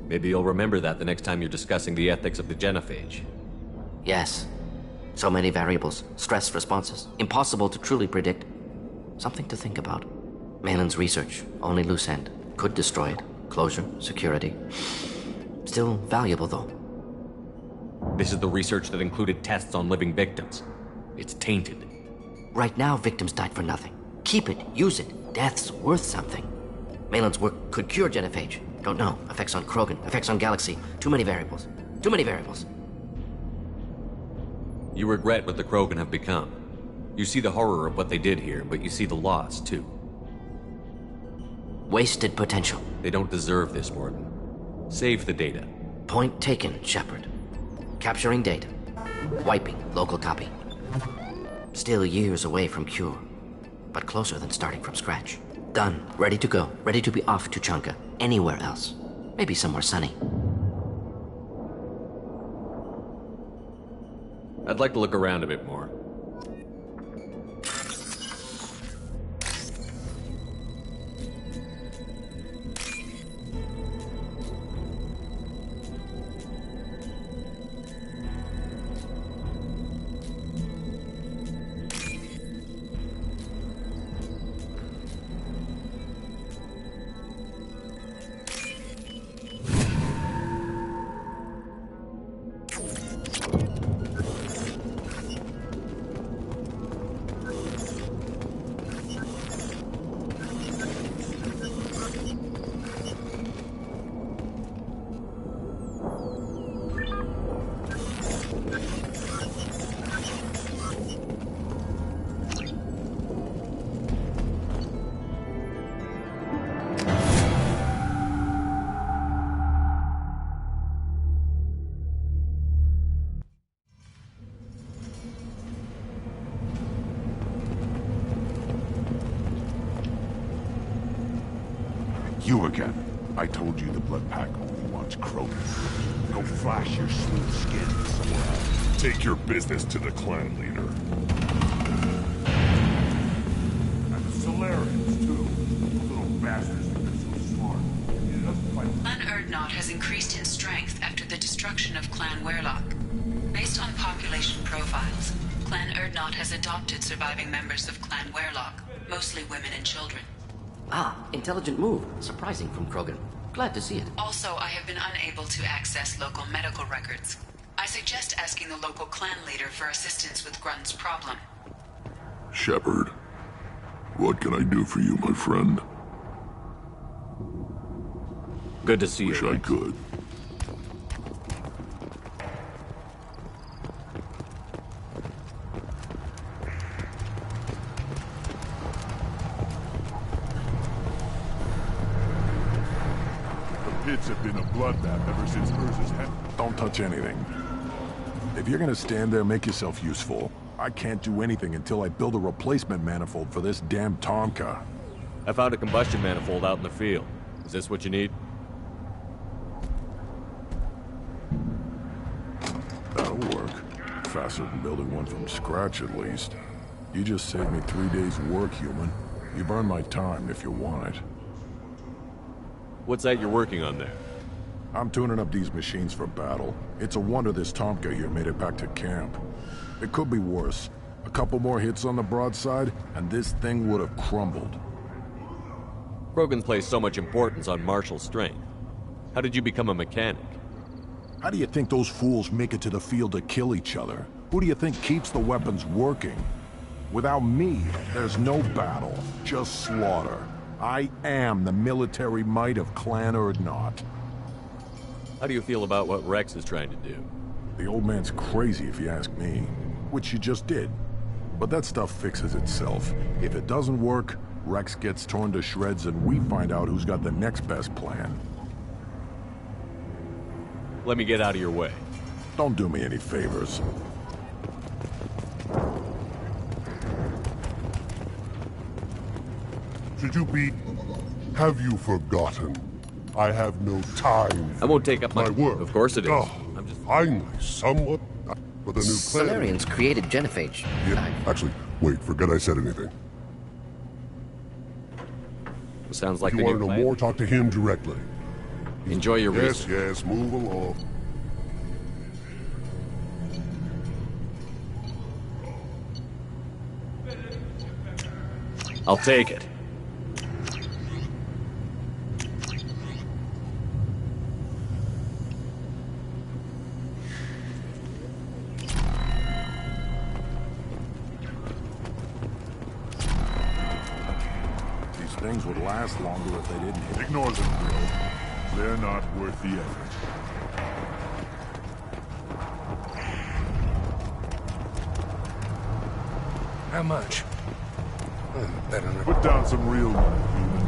Maybe you'll remember that the next time you're discussing the ethics of the genophage. Yes. So many variables. Stress responses. Impossible to truly predict. Something to think about. Malin's research. Only loose end. Could destroy it. Closure. Security. Still valuable, though. This is the research that included tests on living victims. It's tainted. Right now, victims died for nothing. Keep it. Use it. Death's worth something. Malin's work could cure genophage. Don't know. Effects on Krogan. Effects on Galaxy. Too many variables. Too many variables. You regret what the Krogan have become. You see the horror of what they did here, but you see the loss, too. Wasted potential. They don't deserve this, Warden. Save the data. Point taken, Shepard. Capturing data. Wiping local copy. Still years away from cure, but closer than starting from scratch. Done. Ready to go. Ready to be off to Tuchanka. Anywhere else. Maybe somewhere sunny. I'd like to look around a bit more. You again. I told you the Blood Pack only wants Krogan. Go flash your smooth skin somewhere else. Take your business to the clan leader. And the Solarians, too. Those little bastards think they're so smart. He doesn't fight. Clan Urdnot has increased in strength after the destruction of Clan Werlock. Based on population profiles, Clan Urdnot has adopted surviving members of Clan Werlock, mostly women and children. Ah, intelligent move. Surprising from Krogan. Glad to see it. Also, I have been unable to access local medical records. I suggest asking the local clan leader for assistance with Grunt's problem. Shepard, what can I do for you, my friend? Good to see you. Wish I could. Pits have been a bloodbath ever since Urza's head. Don't touch anything. If you're gonna stand there, make yourself useful. I can't do anything until I build a replacement manifold for this damn Tomka. I found a combustion manifold out in the field. Is this what you need? That'll work. Faster than building one from scratch, at least. You just saved me 3 days' work, human. You burn my time if you want it. What's that you're working on there? I'm tuning up these machines for battle. It's a wonder this Tomka here made it back to camp. It could be worse. A couple more hits on the broadside, and this thing would have crumbled. Krogan place so much importance on martial strength. How did you become a mechanic? How do you think those fools make it to the field to kill each other? Who do you think keeps the weapons working? Without me, there's no battle, just slaughter. I am the military might of Clan Urdnot. How do you feel about what Rex is trying to do? The old man's crazy if you ask me, which you just did. But that stuff fixes itself. If it doesn't work, Rex gets torn to shreds and we find out who's got the next best plan. Let me get out of your way. Don't do me any favors. Should you be... Have you forgotten? I have no time for I won't take up my work. Of course it is. Oh, I'm just... finally, somewhat... For the new clan... Solarians created genophage. Yeah, actually, wait, forget I said anything. Sounds like If the you new want to know plan. more, talk to him directly. Enjoy your Yes, research. yes, move along. I'll take it. These things would last longer if they didn't hit. Ignore them, bro. They're not worth the effort. How much? Better not. Put down some real money, human.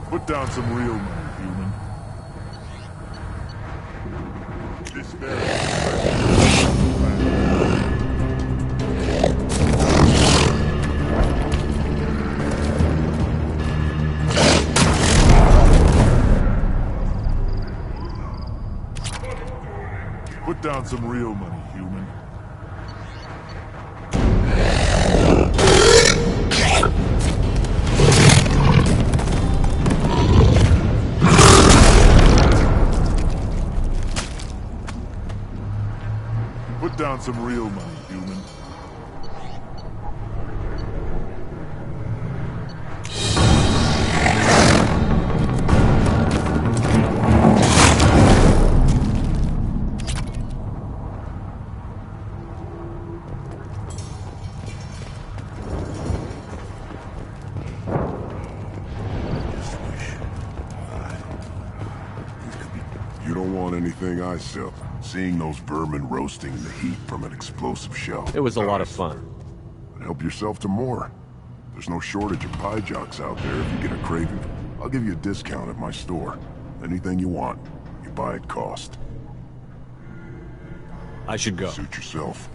Put down some real money, human. This Put down some real money, human. Put down some real money, human. You don't want anything I sell. Seeing those vermin roasting in the heat from an explosive shell. It was a lot of fun. But help yourself to more. There's no shortage of pie jocks out there if you get a craving. I'll give you a discount at my store. Anything you want, you buy at cost. I should go. Suit yourself.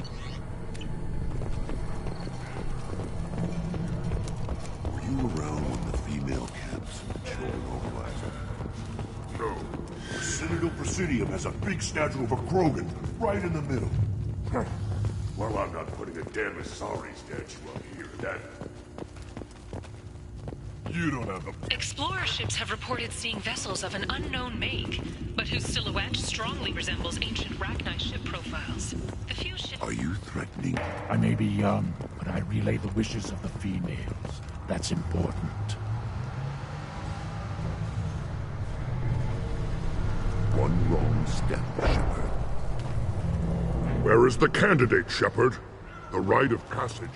Were you around when the female camps children mobilized? No. Citadel Presidium has a big statue of a Krogan right in the middle. Well, I'm not putting a damn Asari statue up here, that... You don't have the... Explorer ships have reported seeing vessels of an unknown make, but whose silhouette strongly resembles ancient Rachni ship profiles. The few ships... Are you threatening? I may be young, but I relay the wishes of the females. That's important. One wrong step, Shepard. Where is the candidate, Shepard? The rite of passage.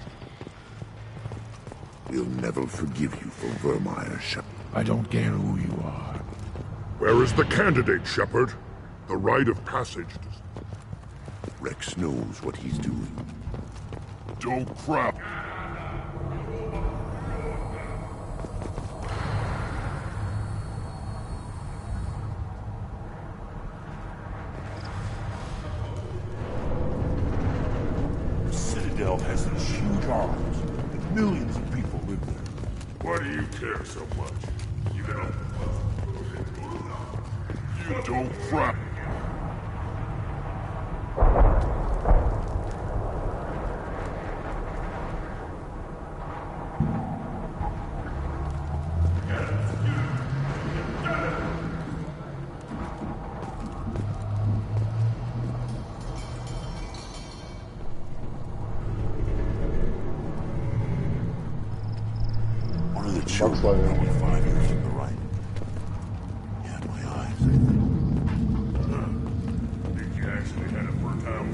We'll never forgive you for Vermeer, Shepard. I don't care who you are. Where is the candidate, Shepard? The rite of passage. Rex knows what he's doing. Don't crap. Citadel has these huge arms, and millions of people live there. Why do you care so much? You know. You don't crap. Богословие. 5 years from the right. Yeah, my eyes, I think. Think you actually had a fertile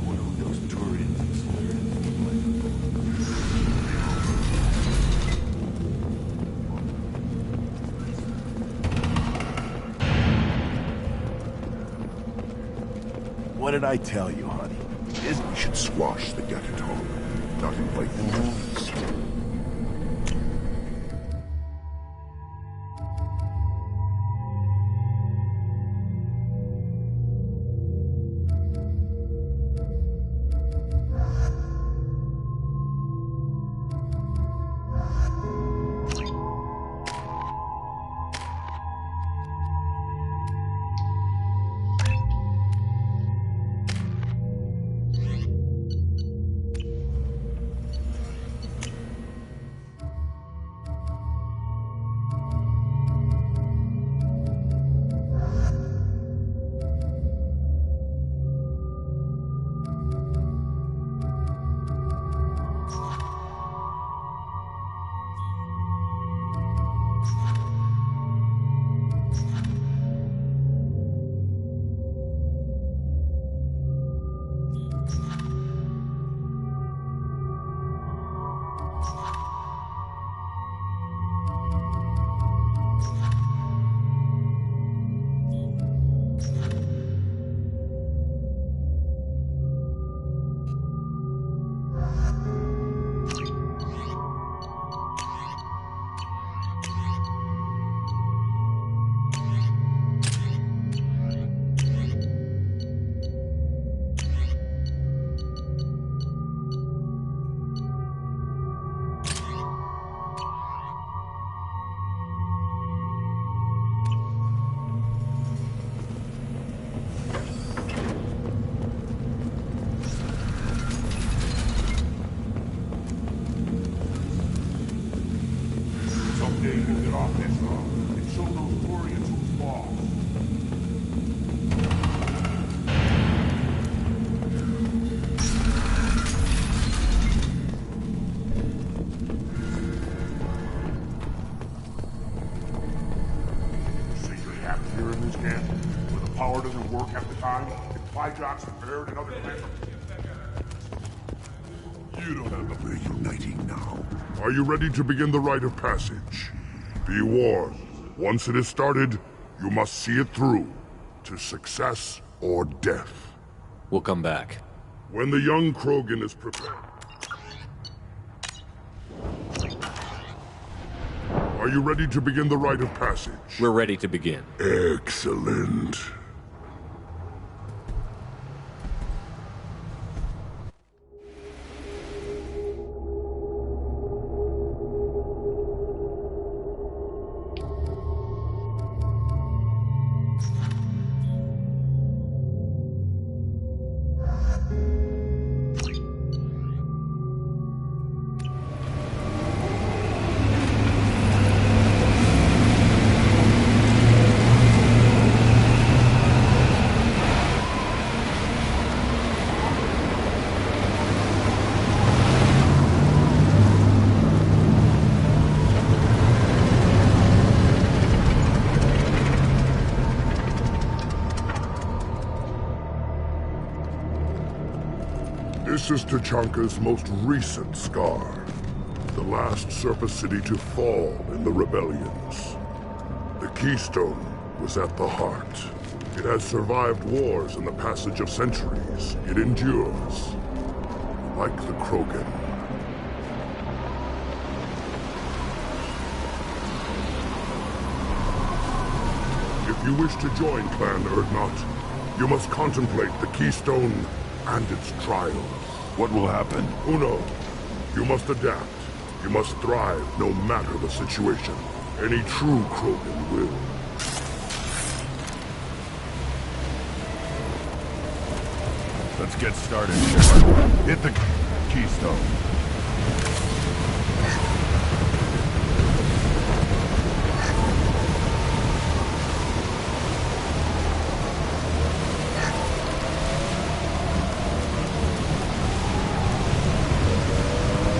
One of those Turians What did I tell you, honey? We should squash the Gataton, not invite them to feast. They lifted off Ezra and showed those Quarians who's lost. Secret happens here in this camp, where the power doesn't work half the time, and Flyjocks are buried in other planets. You don't have the... We're uniting now. Are you ready to begin the rite of passage? Be warned, once it is started, you must see it through, to success or death. We'll come back. When the young Krogan is prepared... Are you ready to begin the rite of passage? We're ready to begin. Excellent. This is Tachanka's most recent scar. The last surface city to fall in the rebellions. The Keystone was at the heart. It has survived wars and the passage of centuries. It endures. Like the Krogan. If you wish to join Clan Urdnot, you must contemplate the Keystone and its trials. What will happen? Who knows? You must adapt. You must thrive no matter the situation. Any true Krogan will. Let's get started, Shepard. Hit the Keystone.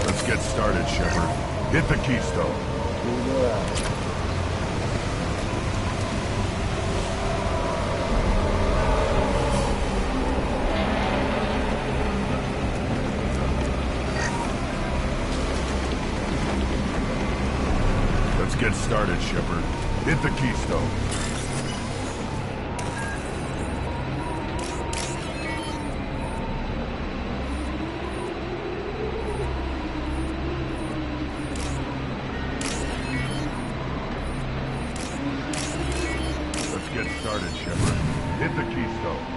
Let's get started, Shepard. Hit the Keystone. Let's get started, Shepard. Hit the Keystone. Let's get started, Shepard. Hit the Keystone.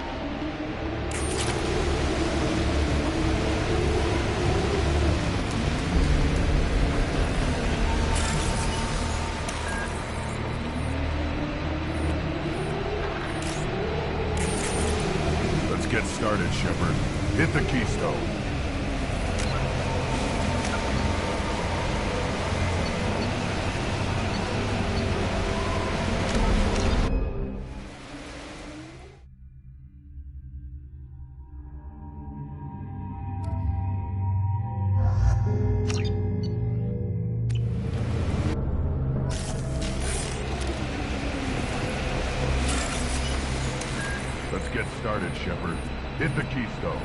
Let's get started, Shepard. Hit the Keystone. Let's get started, Shepard. Hit the Keystone.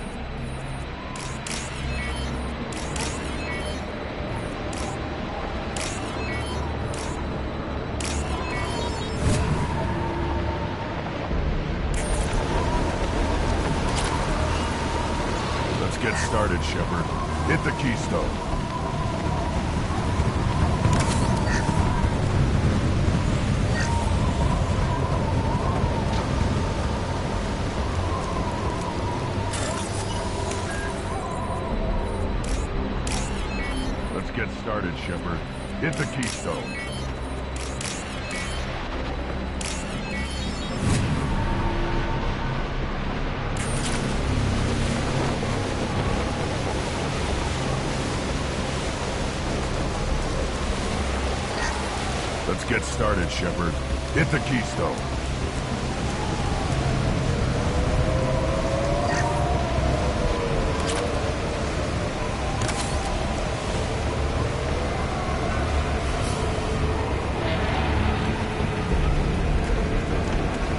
Let's get started, Shepard. Hit the Keystone. Let's get started, Shepard. Hit the Keystone. Let's get started, Shepard. Hit the keystone.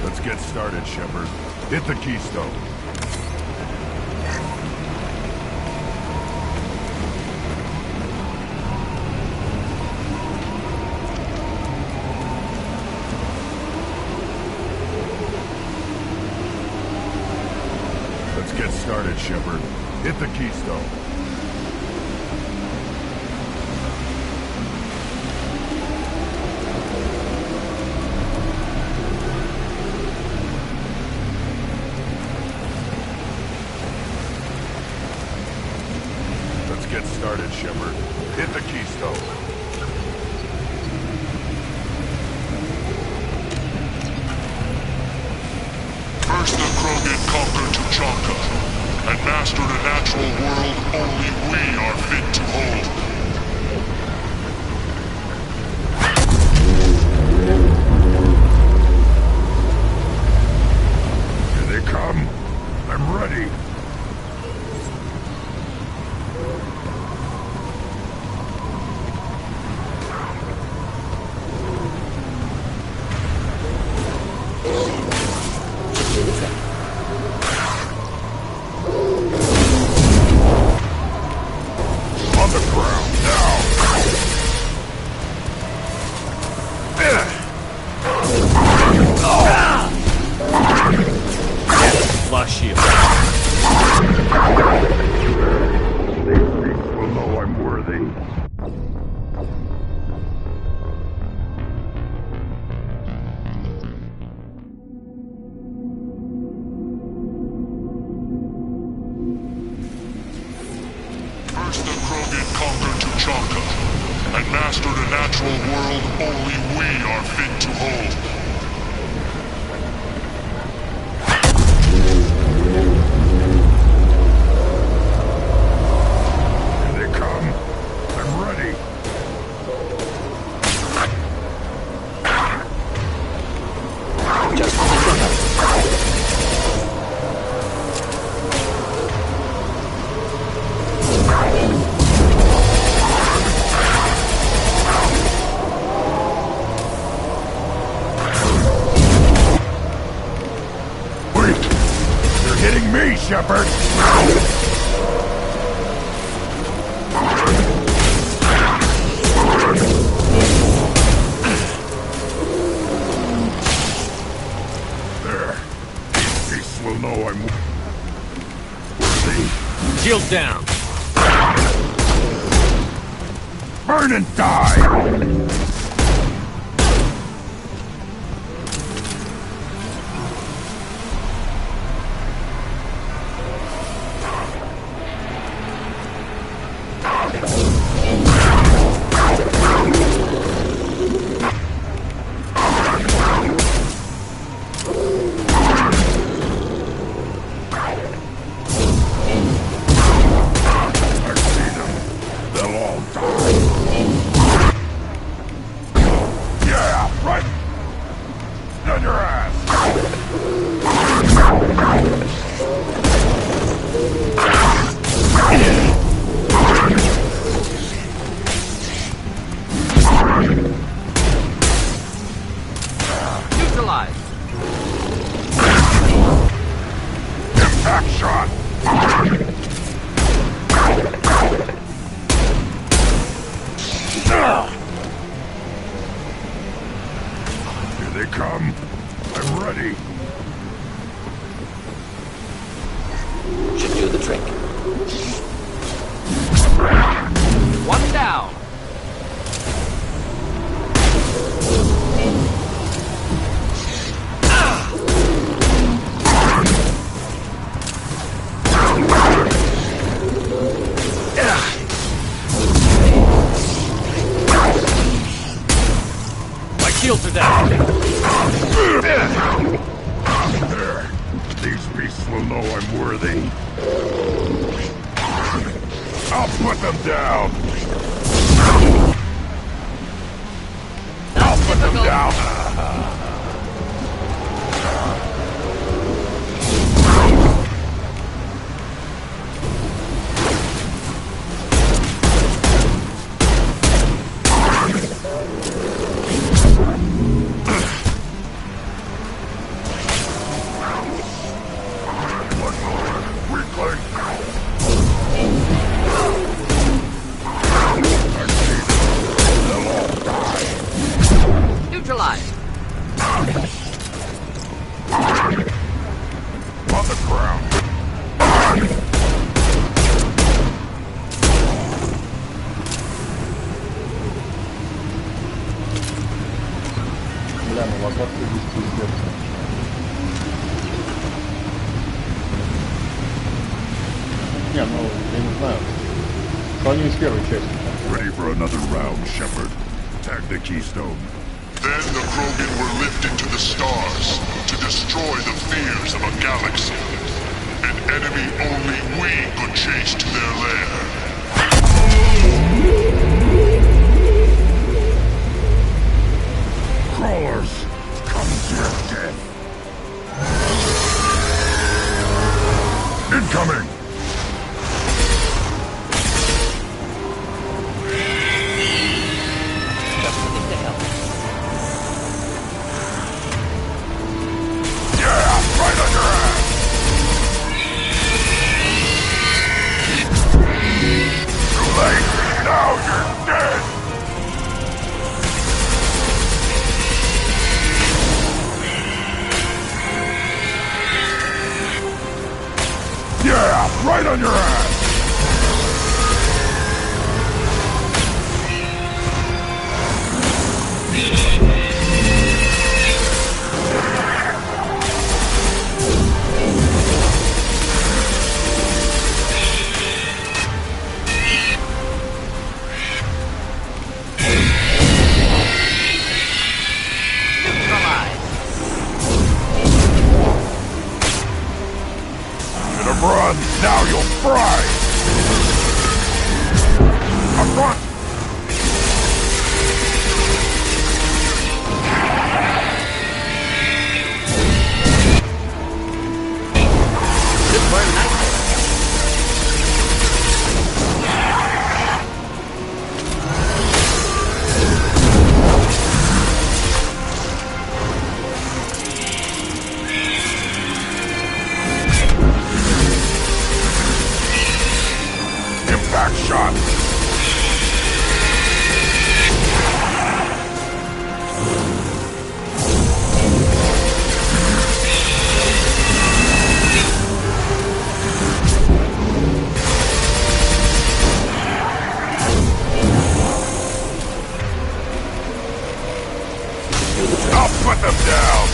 Let's get started, Shepard. Hit the keystone. Let's get started, Shepard. Hit the keystone. Let's get started, Shepard. Hit the keystone. First the Krogan conquered Tuchanka, and mastered a natural world only we are fit to hold. Here they come. I'm ready. On the ground, now! Flush shield. These will know I'm worthy. First the Krogan conquered Tuchanka, and mastered a natural world only we are fit to hold. Here they come. I'm ready. Just think of it. Wait! They're hitting me, Shepard! There. These will know I'm worthy. Shield down. Burn and die! I see them. They'll all die. Yeah, right! On your ass! Neutralized. Impact shot! Here they come. I'm ready. Should do the trick. One down. My shields are down. There. These beasts will know I'm worthy. I'll put them down. I'll down! Neutralized. On the ground. Бля, ну локация здесь пиздец. Не, ну, я не знаю. Сравнение с первой частью. Ready for another round, Shepard. Tag the keystone. Then the Krogan were lifted to the stars to destroy the fears of a galaxy. An enemy only we could chase to their lair. Crawlers, come to your death. Incoming! Yeah, right on your ass! Too late! Now you're dead! Yeah, right on your ass! Run! Now you'll fry! Up front! This burn nice. Impact shot! I'll put them down!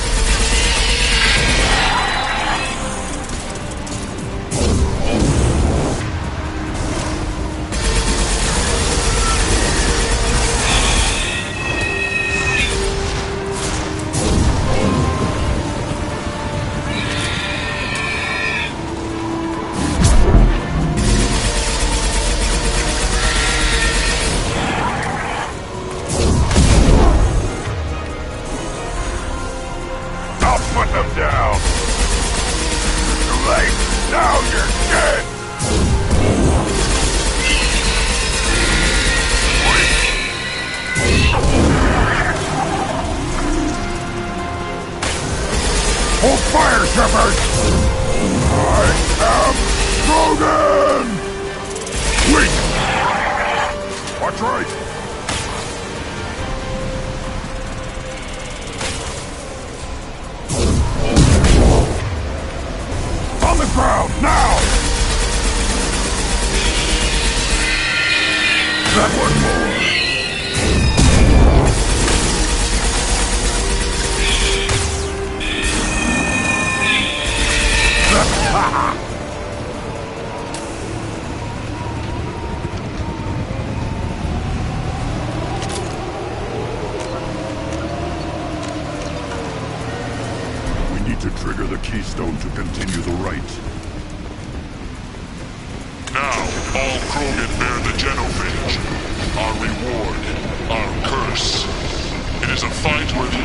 Put them down! Too late! Now you're dead! Hold fire, Shepard! I am Krogan! Weak! Watch right! On the ground, now! That one more! We need to trigger the keystone to continue the rite. Now, all Krogan bear the genophage. Our reward, our curse. It is a fight where the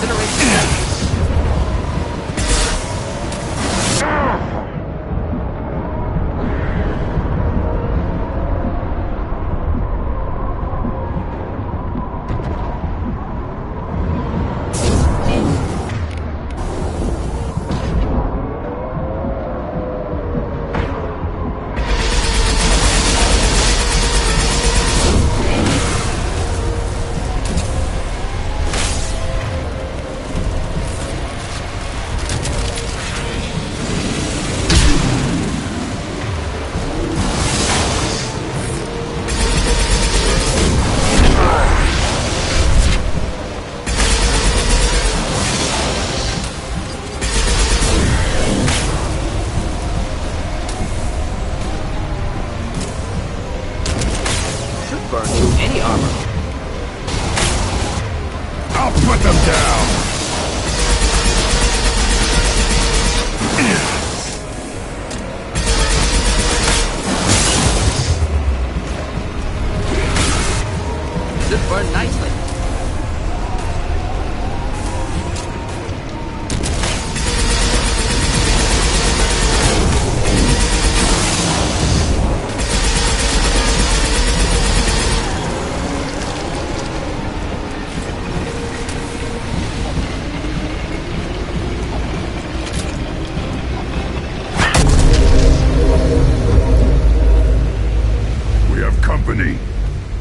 incineration. Burn through any armor. I'll put them down! Should burn nicely.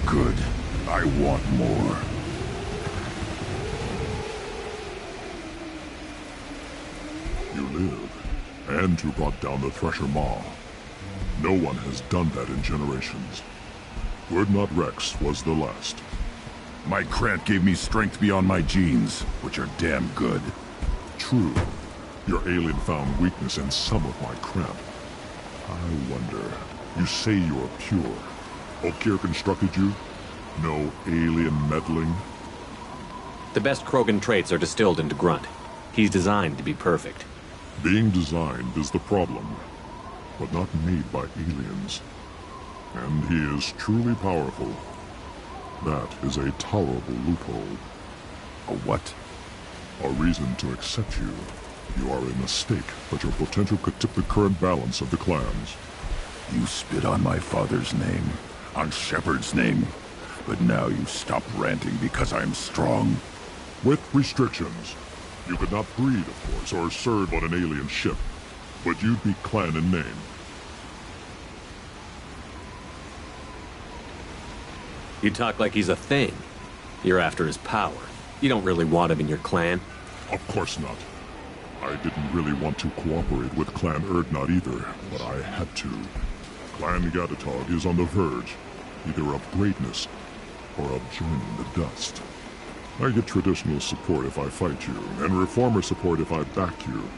Good. I want more. You live, and you brought down the Thresher Maw. No one has done that in generations. Urdnot Rex was the last. My Krant gave me strength beyond my genes, which are damn good. True. Your alien found weakness in some of my Krant. I wonder, you say you're pure. Okeer constructed you? No alien meddling? The best Krogan traits are distilled into Grunt. He's designed to be perfect. Being designed is the problem, but not made by aliens. And he is truly powerful. That is a tolerable loophole. A what? A reason to accept you. You are a mistake, but your potential could tip the current balance of the clans. You spit on my father's name, on Shepard's name, but now you stop ranting because I'm strong. With restrictions. You could not breed, of course, or serve on an alien ship, but you'd be clan in name. You talk like he's a thing. You're after his power. You don't really want him in your clan. Of course not. I didn't really want to cooperate with Clan Urdnot either, but I had to. Clan Gatatog is on the verge, either of greatness or of joining the dust. I get traditional support if I fight you, and reformer support if I back you.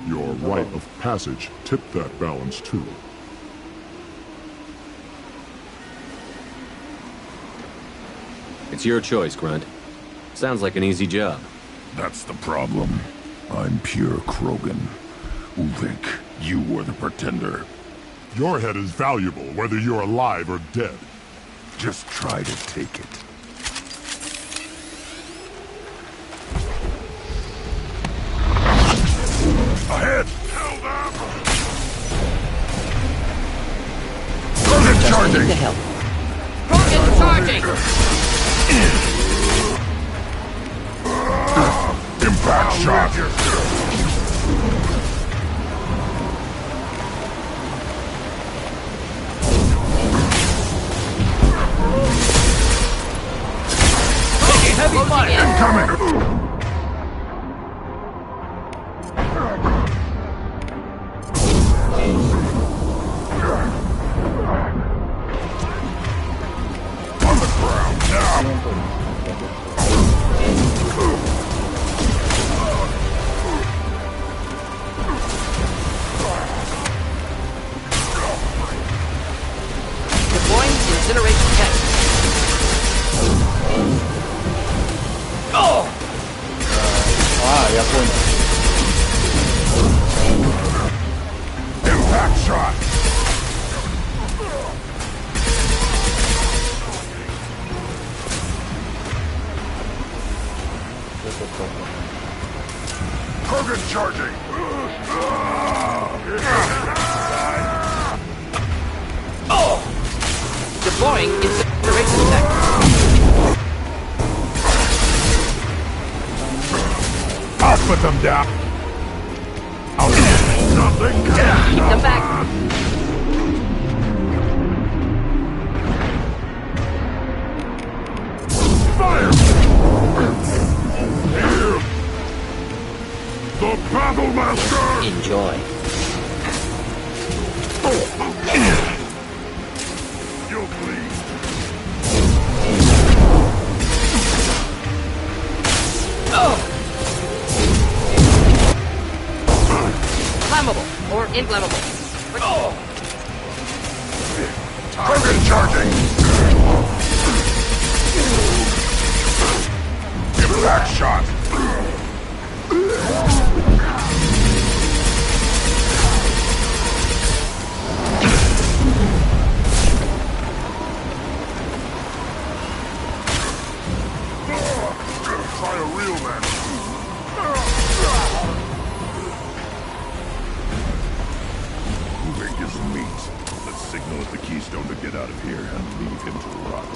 Your rite of passage tipped that balance too. It's your choice, Grunt. Sounds like an easy job. That's the problem. I'm pure Krogan. Ulvik, you were the pretender. Your head is valuable, whether you're alive or dead. Just try to take it. Ahead! Kill them! Krogan charging! The hell. Krogan charging! Impact shot! Taking heavy fire! Incoming! On the ground now! Deploying incineration tech. Oh! Я понял. Impact shot! Это Krogan charging! Deploying incineration tech. I'll put them down! Nothing! Keep them back. Fire! Here! The Battle Master! Enjoy. You'll bleed. Flammable or inflammable. Krogan charging! Give it back shot! Try a real man. Moving is meat. Let's signal at the Keystone to get out of here and leave him to rot.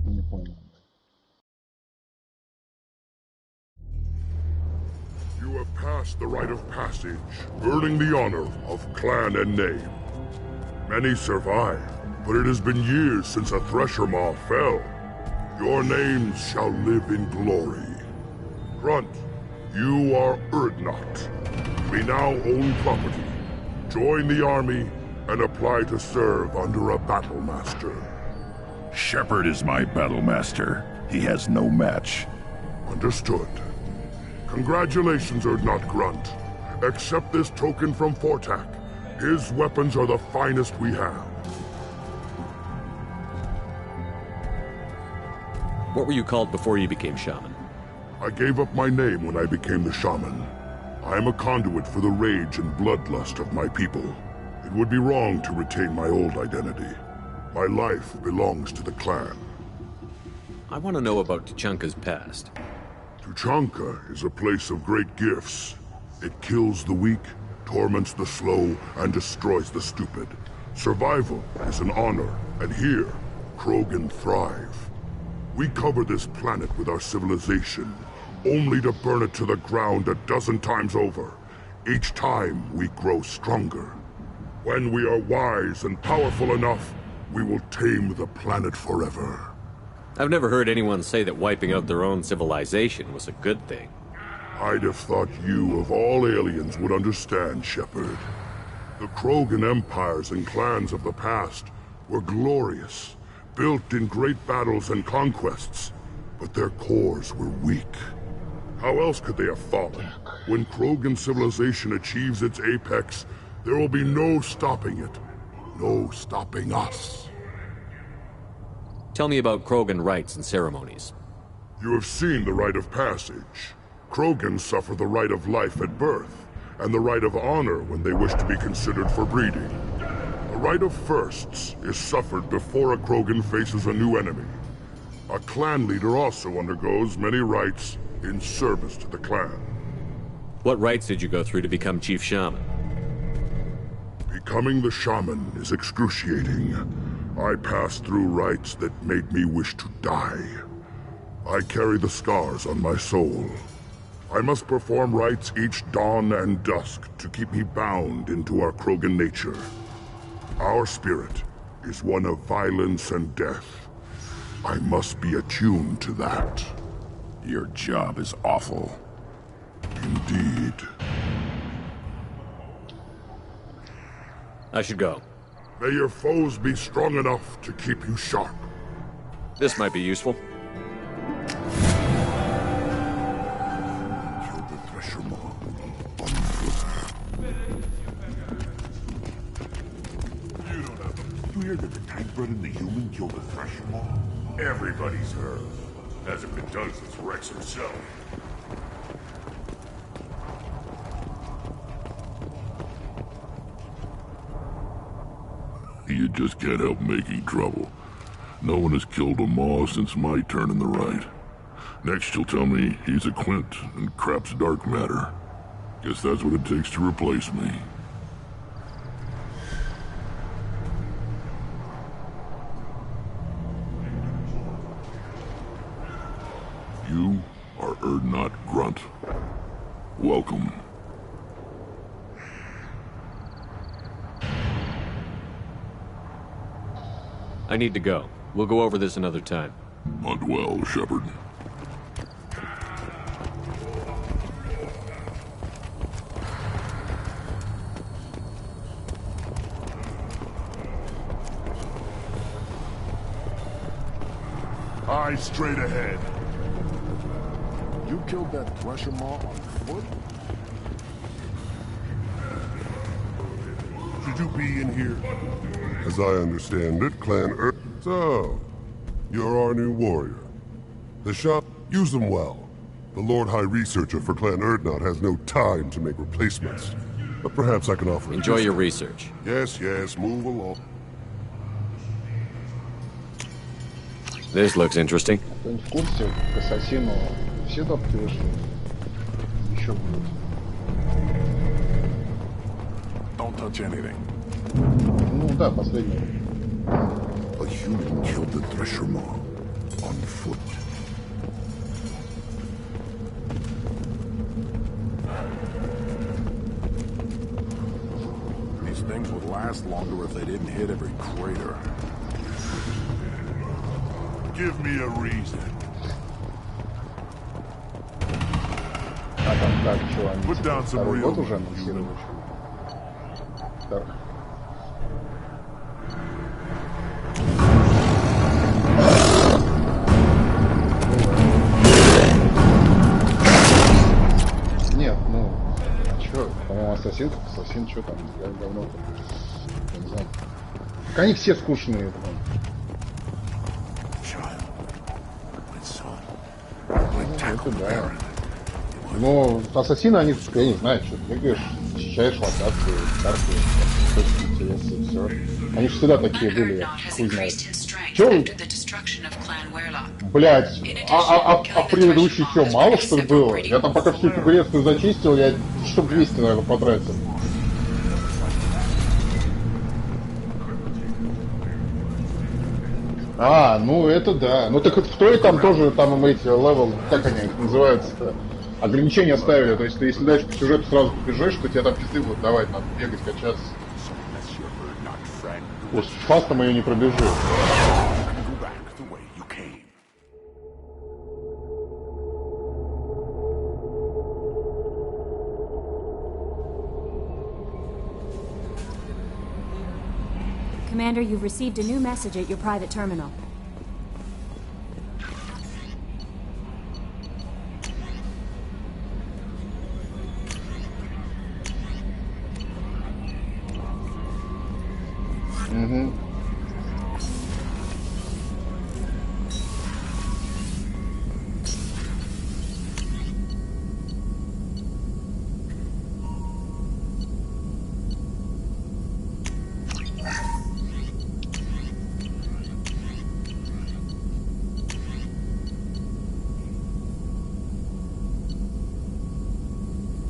Не понял. You have passed the rite of passage, earning the honor of clan and name. Many survive, but it has been years since a Thresher Maw fell. Your names shall live in glory. Grunt, you are Urdnot. We now own property. Join the army and apply to serve under a battle master. Shepard is my battle master. He has no match. Understood. Congratulations, Urdnot Grunt. Accept this token from Fortak. His weapons are the finest we have. What were you called before you became shaman? I gave up my name when I became the shaman. I am a conduit for the rage and bloodlust of my people. It would be wrong to retain my old identity. My life belongs to the clan. I want to know about Tuchanka's past. Tuchanka is a place of great gifts. It kills the weak, torments the slow, and destroys the stupid. Survival is an honor, and here, Krogan thrive. We cover this planet with our civilization, only to burn it to the ground a dozen times over. Each time, we grow stronger. When we are wise and powerful enough, we will tame the planet forever. I've never heard anyone say that wiping out their own civilization was a good thing. I'd have thought you, of all aliens, would understand, Shepard. The Krogan empires and clans of the past were glorious, built in great battles and conquests, but their cores were weak. How else could they have fallen? When Krogan civilization achieves its apex, there will be no stopping it. No stopping us. Tell me about Krogan rites and ceremonies. You have seen the rite of passage. Krogans suffer the rite of life at birth, and the rite of honor when they wish to be considered for breeding. The rite of firsts is suffered before a Krogan faces a new enemy. A clan leader also undergoes many rites in service to the clan. What rites did you go through to become Chief Shaman? Becoming the shaman is excruciating. I passed through rites that made me wish to die. I carry the scars on my soul. I must perform rites each dawn and dusk to keep me bound into our Krogan nature. Our spirit is one of violence and death. I must be attuned to that. Your job is awful. Indeed. I should go. May your foes be strong enough to keep you sharp. This might be useful. Kill the Thresher Maw. You don't have a you hear that the tank bred in the human killed a Thresher Maw? Everybody's heard. Hasn't been done since Rex himself. You just can't help making trouble. No one has killed a Maw since my turn in the right. Next you'll tell me he's a Quint and crap's dark matter. Guess that's what it takes to replace me. You are Urdnot Grunt. Welcome. I need to go. We'll go over this another time. Hunt well, Shepard. Eyes straight ahead. You killed that Thresher Maw on foot? Should you be in here? As I understand it, Clan So, you're our new warrior. The shop, use them well. The Lord High Researcher for Clan Urdnot has no time to make replacements. But perhaps I can offer... Enjoy your research. Yes, move along. This looks interesting. Кто-нибудь в курсе, к ассасину все топки вышли? Еще будет. Don't touch anything. Ну да, последний. A human killed the Thresher Maw on foot. These things would last longer if they didn't hit every crater. Give me a reason. А там как, что они Put down some второй real год уже ones, анонсировали? Так. Нет, ну, чё, по-моему, ассасин, чё там, говно, я не знаю. Так они все скучные, блин. Это да. Но ассасины, они, я не знаю, что бегаешь, защищаешь локации, карты, точки интереса, и все. Они же всегда такие были, хуй знает. Чё? Блять, а предыдущий что, мало что ли было? Я там пока всю эту грецкую зачистил, я штук 200, наверное, потратил. А, ну это да. Ну так в той там тоже, там эти левел, как они называются-то, ограничения ставили. То есть ты если дальше по сюжету сразу побежишь, то тебе там пизды будут давать, надо бегать, качаться. Уж фастом ее не пробежишь. Commander, you've received a new message at your private terminal. Mm-hmm.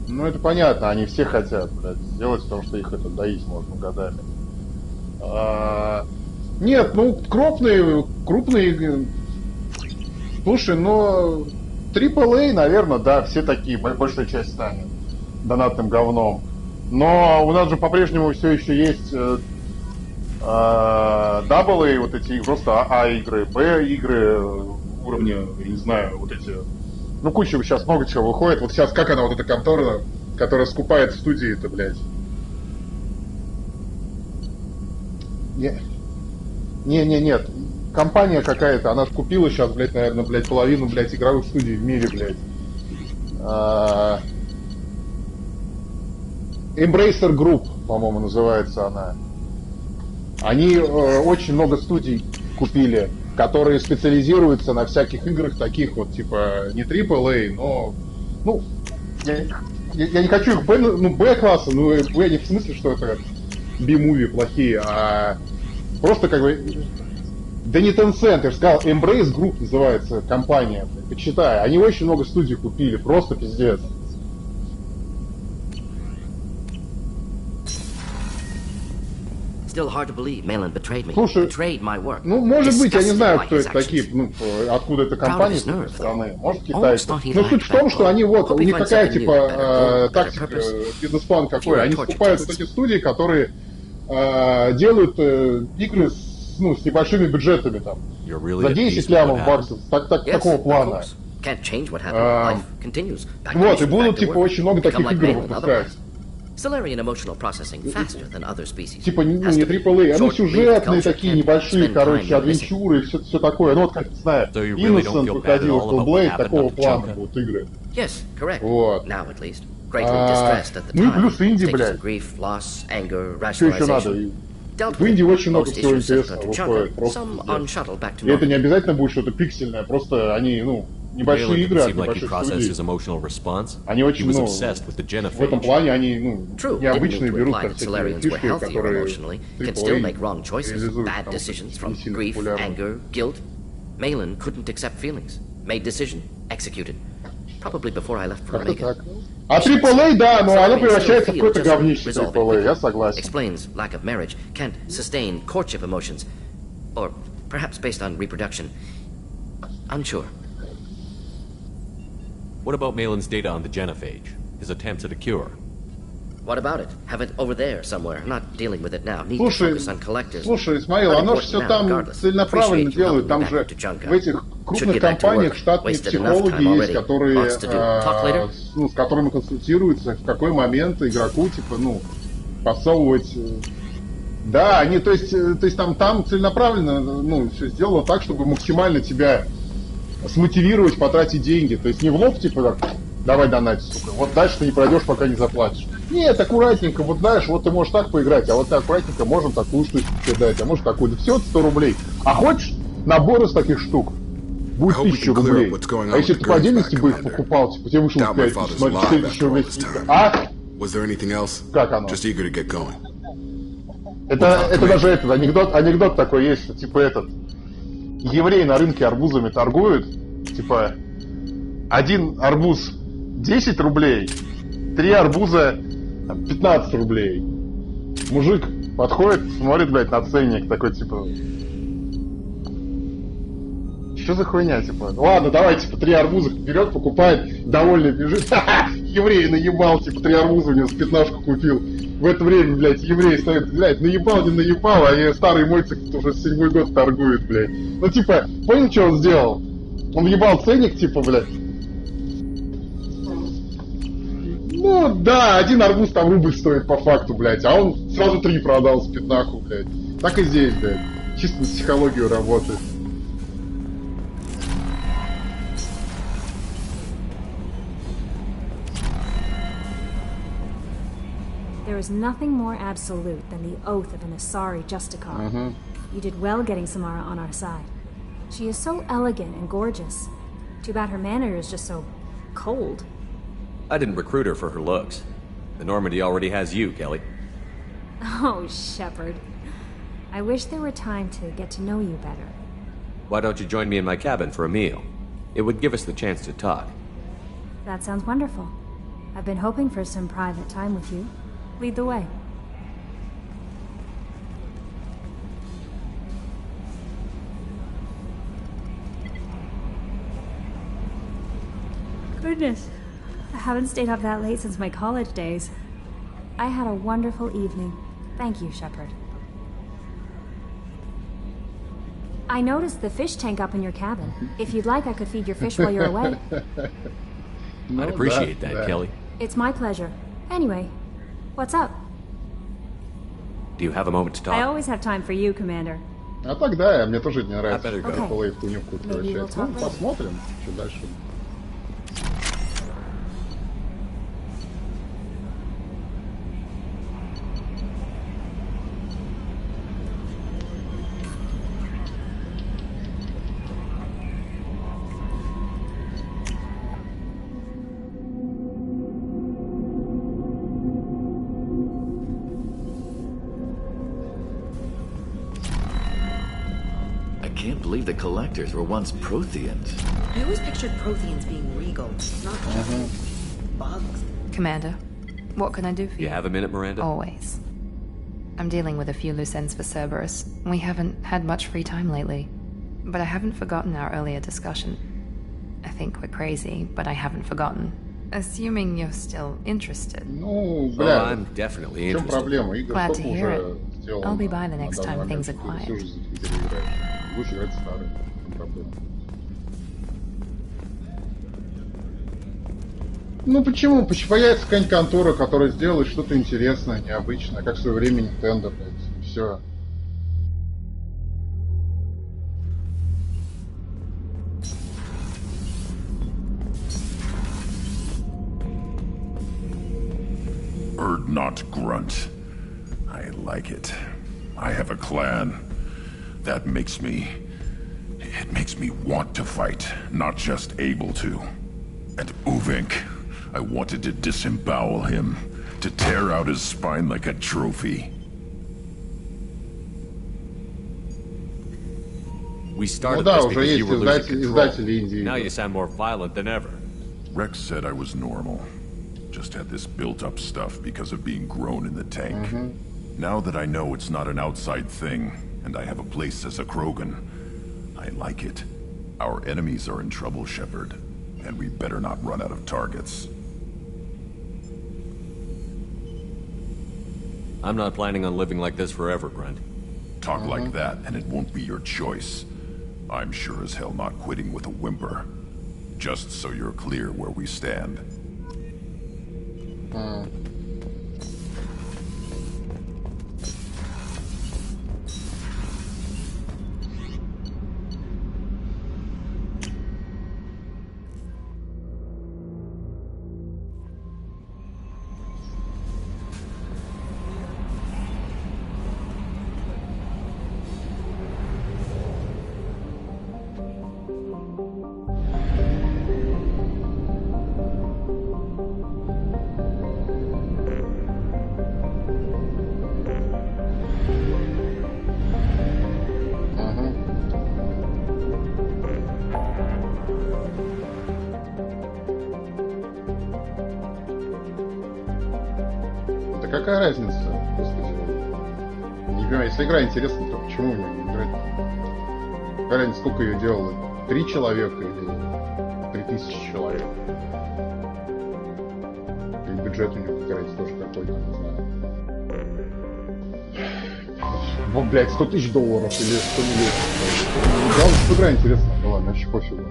Ну это понятно, они все хотят, блядь, сделать, потому что их это доить можно годами. Нет, ну крупные, слушай, но AAA, наверное, да, все такие, большая часть станет донатным говном. Но у нас же по-прежнему все еще есть AA, вот эти просто А игры, Б игры уровня, я не знаю, вот эти. Ну, куча сейчас много чего выходит. Вот сейчас как она, вот эта контора, которая скупает студии-то, блядь. Нет. Компания какая-то, она ж купила сейчас, блядь, наверное, блядь, половину, блядь, игровых студий в мире, блядь. Embracer Group, по-моему, называется она. Они очень много студий купили, которые специализируются на всяких играх таких вот, типа, не AAA, но... Ну, я не хочу их Б-класса, ну, Б не в смысле, что это B-муви плохие, а просто как бы... Да не Tencent, я же сказал, Embrace Group называется компания, почитай. Они очень много студий купили, просто пиздец. Still hard to believe Malin betrayed me. Слушай, Betrayed my work. ну, может быть, я не знаю, Disgusted кто by это his такие, actions. ну, откуда эта компания с этой страны. Может, китайцы. thought he Но суть lacked в том, что они вот, у них Hope he такая, finds something типа, new, better goal, тактика, better purpose. бизнес-план какой. Fewer Они torture скупают вот tests. эти студии, которые делают игры с небольшими бюджетами, там, за 10 лямов баксов, такого плана. Can't change what happened. Life continues. Back to Вот, и mission, будут, back to типа, work. очень много Become таких like игр Malin выпускать. otherwise. Solarian emotional processing faster than other species. Типа, ну, не AAA, ну, сюжетные такие, небольшие, короче, адвенчуры и все такое. Ну, вот, как, не знаю, Innocent выходил, Hellblade, такого плана будут игры. Yes, correct. Вот. Now at least. Greatly distressed at the Ну и time. плюс инди, Stages блядь. of grief, loss, anger, Что еще надо? rationalization. Dealt В Индии with очень много most всего issues sent интересного to Chunka, выходит. Просто some пиздец. on shuttle back to И это не Normandy. обязательно будет что-то пиксельное, просто они, ну, небольшие Malin игры didn't от seem like he небольших processed студий. his emotional response. Они очень, He was ну, obsessed with the в этом genophage. плане они, ну, True, didn't необычные mean to берут imply там that всякие Solarians were фишки, healthier которые emotionally, can still AAA make wrong choices, реализуют, bad потому что decisions не from сильно grief, популярны. anger, guilt. Malin couldn't accept feelings, made decision, executed. Probably before I left for Как-то Omega. так. А AAA, да, но оно Solarians превращается в still какое-то feel говнище just AAA, я resolving согласен. explains lack of marriage, can't sustain courtship emotions, or perhaps based on reproduction. Unsure. What about Malin's data on the genophage? His attempts at a cure? What about it? Have it over there somewhere. Not dealing with it now. Need to Слушай, focus on collectors. слушай, Исмаил, Not оно же important все now, там regardless. целенаправленно Appreciate you делают. helping Там me же back to Junka. в этих Should крупных get back to компаниях work. штатные Wasted enough time психологи есть, already. которые, Lots to do. Talk later? ну, с которыми консультируются, в какой момент игроку, типа, ну, подсовывать. Да, они, то есть там целенаправленно, ну, все сделано так, чтобы максимально тебя смотивировать потратить деньги. То есть не в лоб, типа, так, давай донать, сука, вот дальше ты не пройдешь, пока не заплатишь. Нет, аккуратненько, вот знаешь, вот ты можешь так поиграть, а вот ты аккуратненько можем такую штуку тебе дать, а может такую. Да всего 100 рублей. А хочешь набор из таких штук? Будет 1000 рублей. А если ты по отдельности бы их покупал, типа, тебе вышло 5 тысяч, смотри, 4000 рублей. А? Как оно? Это даже этот анекдот такой есть, что типа этот еврей на рынке арбузами торгует, типа один арбуз 10 рублей, 3 арбуза 15 рублей. Мужик подходит, смотрит, блядь, на ценник, такой типа... Что за хуйня, типа? Ладно, давай, типа, 3 арбуза берет, покупает, довольный бежит. Еврей наебал, типа, 3 арбуза у него с 15 купил. В это время, блядь, еврей стоит, блядь, наебал, не наебал, а старый мойцик уже 7-й год торгует, блядь. Ну, типа, понял, что он сделал? Он ебал ценник, типа, блядь. Ну, да, один арбуз там рубль стоит по факту, блядь, а он сразу 3 продал с 15, блядь. Так и здесь, блядь. Чисто на психологию работает. There is nothing more absolute than the oath of an Asari Justicar. You did well getting Samara on our side. She is so elegant and gorgeous. Too bad her manner is just so cold. I didn't recruit her for her looks. The Normandy already has you, Kelly. Oh, Shepard. I wish there were time to get to know you better. Why don't you join me in my cabin for a meal? It would give us the chance to talk. That sounds wonderful. I've been hoping for some private time with you. Lead the way. Goodness, I haven't stayed up that late since my college days. I had a wonderful evening. Thank you, Shepard. I noticed the fish tank up in your cabin. If you'd like, I could feed your fish while you're away. I'd appreciate that, Kelly. It's my pleasure. Anyway, what's up? Do you have a moment to talk? I always have time for you, Commander. А так да, мне тоже не нравится, better что go. AAA в туневку превращается. Ну, посмотрим, что дальше. can't believe the collectors were once Protheans. I always pictured Protheans being regal, not just bugs. Commander, what can I do for you? You have a minute, Miranda? Always. I'm dealing with a few loose ends for Cerberus. We haven't had much free time lately. But I haven't forgotten our earlier discussion. I think we're crazy, but I haven't forgotten. Assuming you're still interested. Ну, бля, I'm definitely в чем interested. проблема? Игорь Glad to столько hear уже it. сделал I'll be на by the next данный time момент, things are что quiet. всю жизнь переиграть. Будешь играть старый, не проблема. Ну почему? Появится какая-нибудь контора, которая сделает что-то интересное, необычное, как в свое время Nintendo, блядь. Все. Urdnot grunt. I like it. I have a clan. That makes me... It makes me want to fight, not just able to. And Uvink, I wanted to disembowel him, to tear out his spine like a trophy. We started да, this уже because есть you were losing издатели control. Индии. Now you sound more violent than ever. Rex said I was normal. Just had this built-up stuff because of being grown in the tank. Now that I know it's not an outside thing, and I have a place as a Krogan, I like it. Our enemies are in trouble, Shepard, and we better not run out of targets. I'm not planning on living like this forever, Grunt. Talk like that, and it won't be your choice. I'm sure as hell not quitting with a whimper. Just so you're clear where we stand. Да какая разница, господи. Не понимаю, если игра интересна, то почему мне не играть? Какая разница, сколько ее делало? 3 человека или 3000 человек? И бюджет у него, как говорится, тоже какой-то, не знаю. Вот, блядь, $100 000 или 100 миллионов. Главное, что игра интересная была, мне вообще пофигу.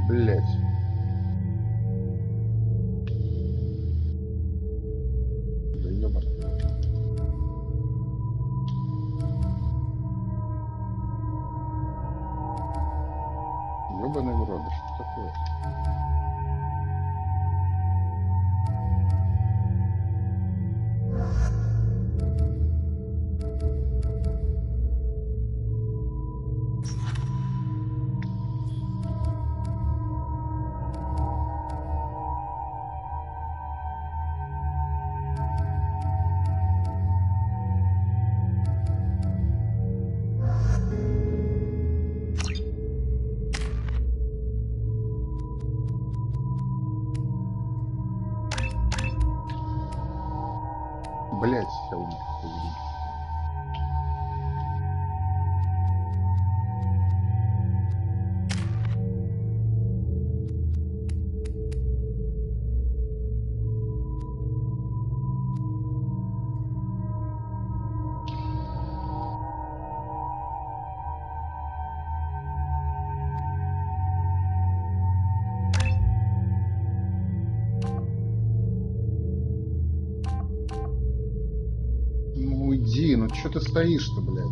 Блять. Да ёбаный. Ёбаный в рот, да что такое? Блять, я умер. Ну иди, ну чё ты стоишь-то, блядь?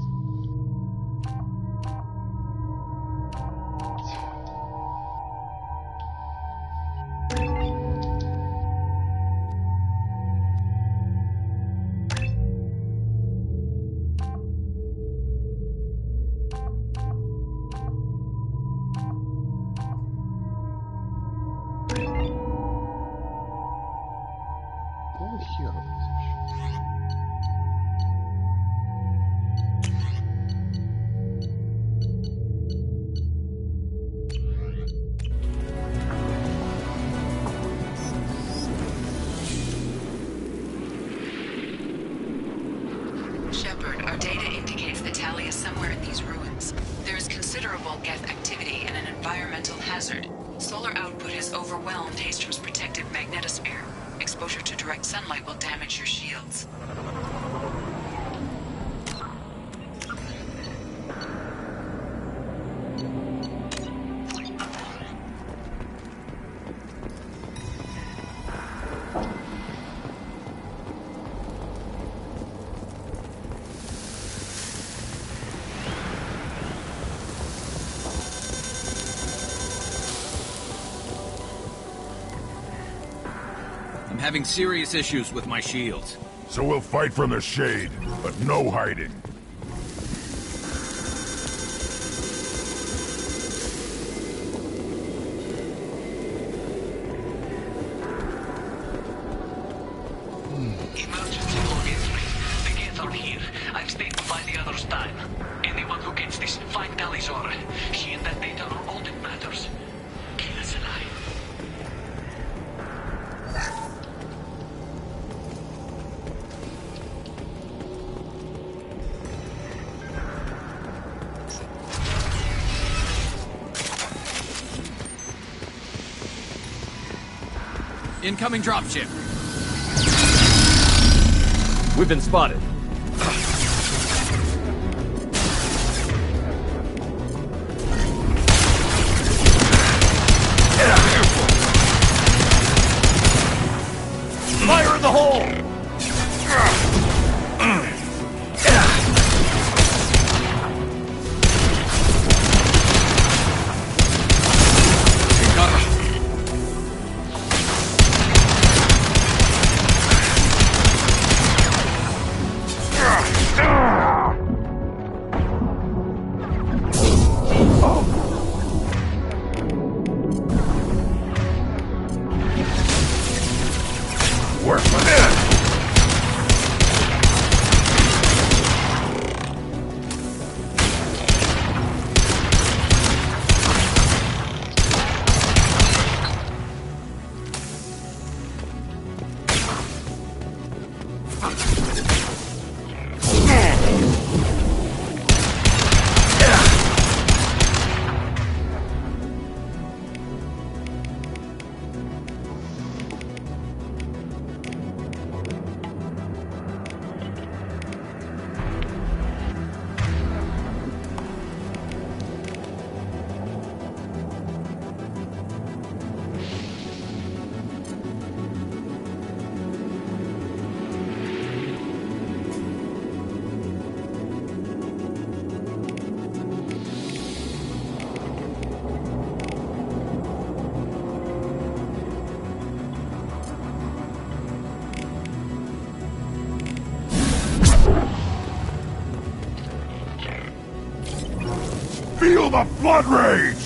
somewhere in these ruins. There is considerable Geth activity and an environmental hazard. Solar output has overwhelmed Haystrom's protective magnetosphere. Exposure to direct sunlight will damage your shields. I'm having serious issues with my shields. So we'll fight from the shade, but no hiding. Emergency log entry. The Geth are here. I've stayed to buy the others time. Anyone who gets this, find Talizor. She and that data are all that matters. Kill us alive. Incoming dropship. We've been spotted. Fire in the hole! Work for this! Feel the flood rage!